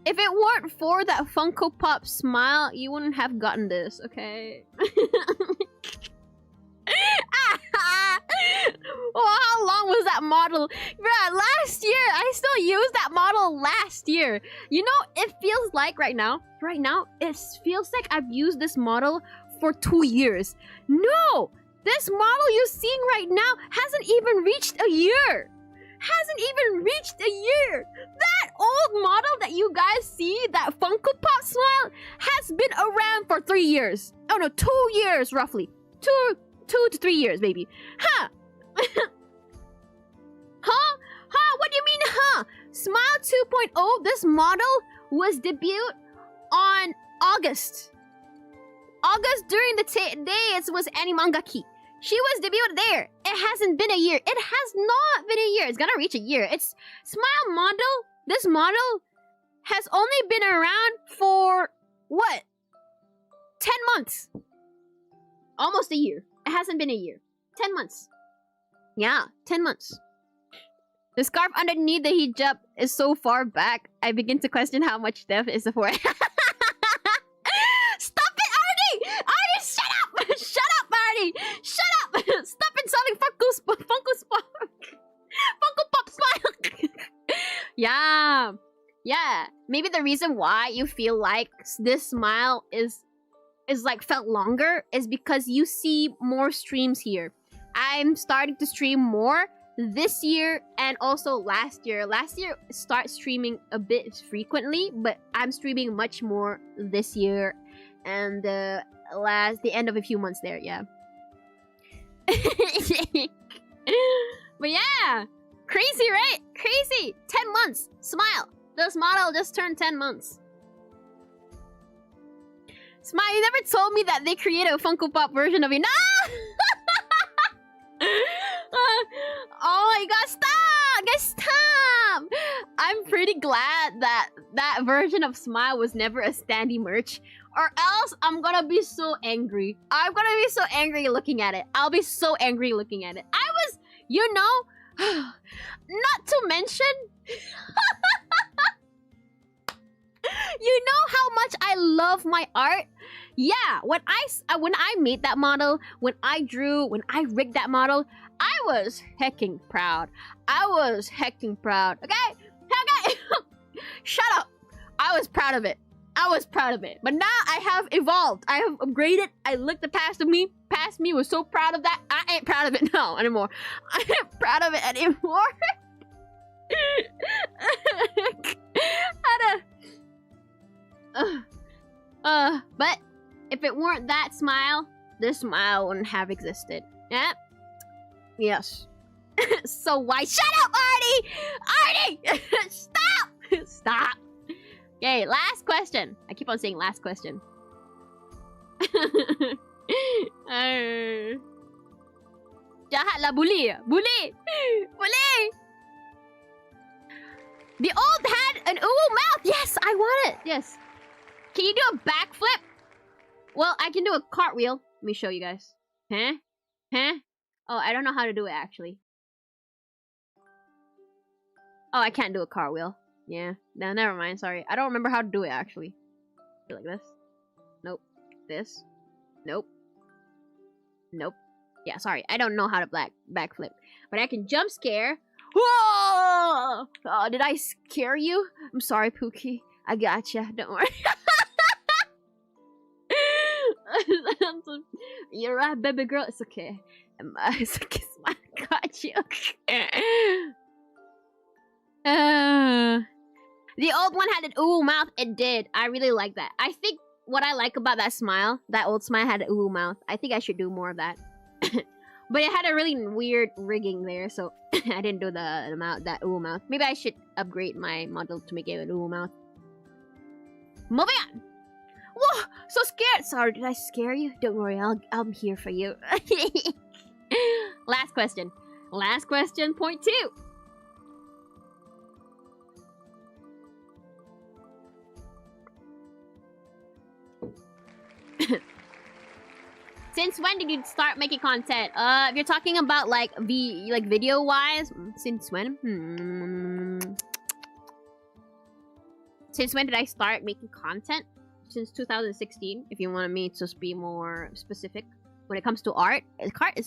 If it weren't for that Funko Pop smile, you wouldn't have gotten this, okay? Oh, how long was that model? Bruh, last year! I still used that model last year. You know, it feels like right now, it feels like I've used this model for 2 years. No! This model you're seeing right now hasn't even reached a year. That old model that you guys see, that Funko Pop smile, has been around for 3 years. Oh no, 2 years roughly. 2 to 3 years, maybe. Huh? Huh? What do you mean, huh? Smile 2.0, this model was debuted on August August during the days was Animangaki. She was debuted there. It hasn't been a year. It has not been a year. It's gonna reach a year. It's Smile model. This model has only been around for what? 10 months. Almost a year. It hasn't been a year. 10 months. Yeah, 10 months. The scarf underneath the hijab is so far back, I begin to question how much depth is for. Stop it, Arnie! Arnie, shut up! Shut up, Arnie! Shut up! Stop insulting Funko Pop Smile! Yeah. Yeah. Maybe the reason why you feel like this smile is like felt longer is because you see more streams here. I'm starting to stream more this year and also last year. Last year start streaming a bit frequently, but I'm streaming much more this year and the end of a few months there, yeah. But yeah, crazy, right? Crazy. 10 months. Smile. This model just turned 10 months. Smile, you never told me that they created a Funko Pop version of you. No! Oh my god, stop! Guys, stop! I'm pretty glad that that version of Smile was never a standee merch, or else I'm gonna be so angry. I'm gonna be so angry looking at it. I'll be so angry looking at it. I was, you know, not to mention, you know how much I love my art? Yeah, when I made that model, when I drew, when I rigged that model, I was hecking proud. I was hecking proud. Okay? Okay? Shut up. I was proud of it. I was proud of it. But now I have evolved. I have upgraded. I looked the past me was so proud of that. I ain't proud of it now anymore. I ain't proud of it anymore. But if it weren't that smile, this smile wouldn't have existed. Yeah? Yes. So why? Shut up, Artie! Artie! Stop! Stop! Okay, last question. I keep on saying last question. Jahat lah, bully. Bully! Bully! The old had an ooh mouth! Yes, I want it! Yes. Can you do a backflip? Well, I can do a cartwheel. Let me show you guys. Huh? Huh? Oh, I don't know how to do it, actually. Oh, I can't do a cartwheel. Yeah. No, never mind. Sorry. I don't remember how to do it, actually. Do like this. Nope. This. Nope. Nope. Yeah, sorry. I don't know how to backflip. But I can jump scare. Whoa! Oh, did I scare you? I'm sorry, Pookie. I gotcha. Don't worry. You're right, baby girl. It's okay. It's okay. I got you. The old one had an ooh mouth. It did. I really like that. I think what I like about that smile, that old smile had an ooh mouth. I think I should do more of that. But it had a really weird rigging there, so I didn't do the mouth, that ooh mouth. Maybe I should upgrade my model to make it an ooh mouth. Moving on. Whoa, so scared. Sorry, did I scare you? Don't worry, I'm here for you. Last question. Last question, point 2. Since when did you start making content? If you're talking about like video wise, since when? Since when did I start making content? Since 2016. If you want me to be more specific, when it comes to art, is art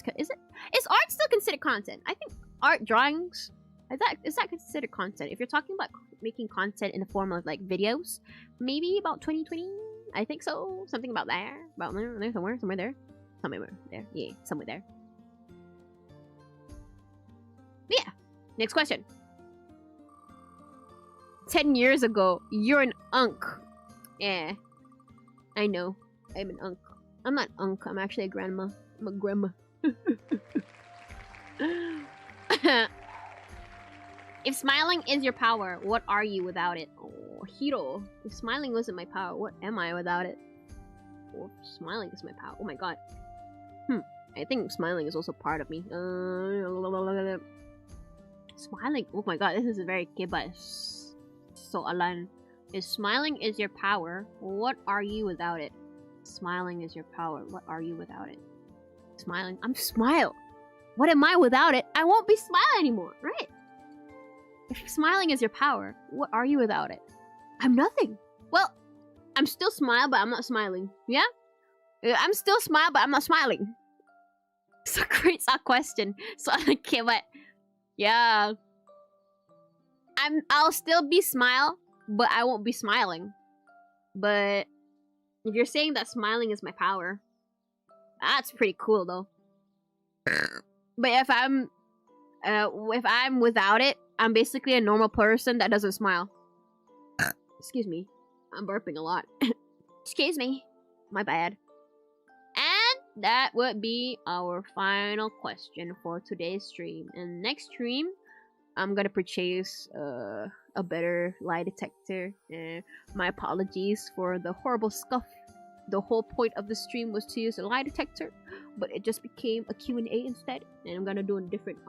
still considered content? I think art drawings is that considered content? If you're talking about making content in the form of like videos, maybe about 2020. I think so. Something about there, somewhere there. Somewhere there. Yeah, somewhere there. But yeah. Next question. 10 years ago, you're an unk. Yeah. I know. I'm an unk. I'm not unk. I'm actually a grandma. I'm a grandma. If smiling is your power, what are you without it? Oh, hero. If smiling wasn't my power, what am I without it? Or smiling is my power. Oh my god. I think smiling is also part of me. Smiling. Oh my god, this is a very kiba. So Alan. If smiling is your power, what are you without it? Smiling is your power. What are you without it? Smiling. I'm smile. What am I without it? I won't be smile anymore, right? If smiling is your power, what are you without it? I'm nothing. Well, I'm still smile, but I'm not smiling. Yeah? I'm still smile, but I'm not smiling. So great question. So okay, but yeah. I'll still be smile, but I won't be smiling. But if you're saying that smiling is my power, that's pretty cool though. But if I'm without it, I'm basically a normal person that doesn't smile. Excuse me. I'm burping a lot. Excuse me. My bad. And that would be our final question for today's stream. And next stream, I'm gonna purchase a better lie detector. My apologies for the horrible scuff. The whole point of the stream was to use a lie detector, but it just became a Q&A instead. And I'm gonna do a different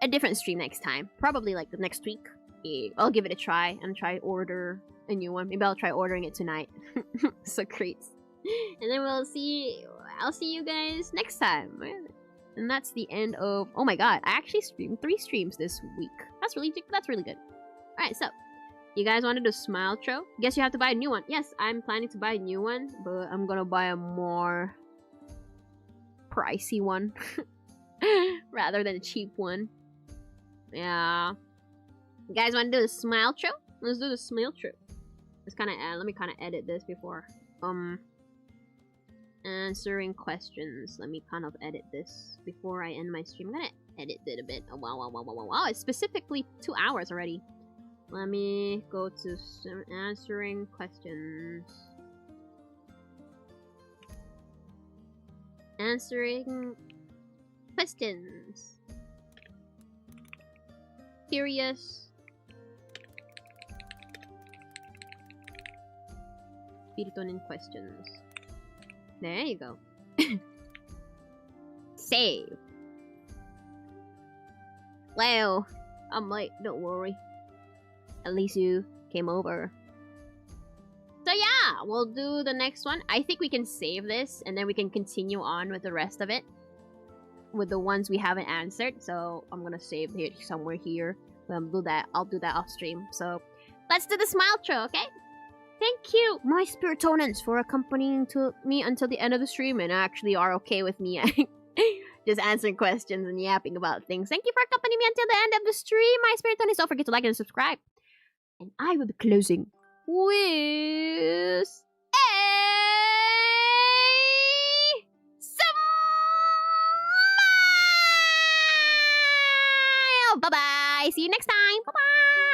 a different stream next time. Probably like the next week. Yeah, I'll give it a try and try order a new one. Maybe I'll try ordering it tonight. So great. And then I'll see you guys next time. And that's the end of... Oh my god, I actually streamed 3 streams this week. That's really good. Alright, so you guys wanted a smile tro? Guess you have to buy a new one. Yes, I'm planning to buy a new one, but I'm gonna buy a more pricey one rather than a cheap one. Yeah. You guys want to do the smile tro? Let's do the smile tro. Let me kind of edit this before answering questions. Let me kind of edit this before I end my stream. I'm gonna edit it a bit. Oh, wow, it's specifically 2 hours already. Let me go to answering questions. Answering questions. Curious. Spiritonin questions. There you go. Save. Well, I'm late, don't worry. At least you came over. So yeah, we'll do the next one. I think we can save this and then we can continue on with the rest of it. With the ones we haven't answered. So I'm gonna save it somewhere here. I'll do that off stream. So let's do the smile tro, okay? Thank you, my Spiritonins, for accompanying to me until the end of the stream and actually are okay with me just answering questions and yapping about things. Thank you for accompanying me until the end of the stream, my Spiritonins. Don't forget to like and subscribe. And I will be closing with smile. Bye-bye. See you next time. Bye-bye.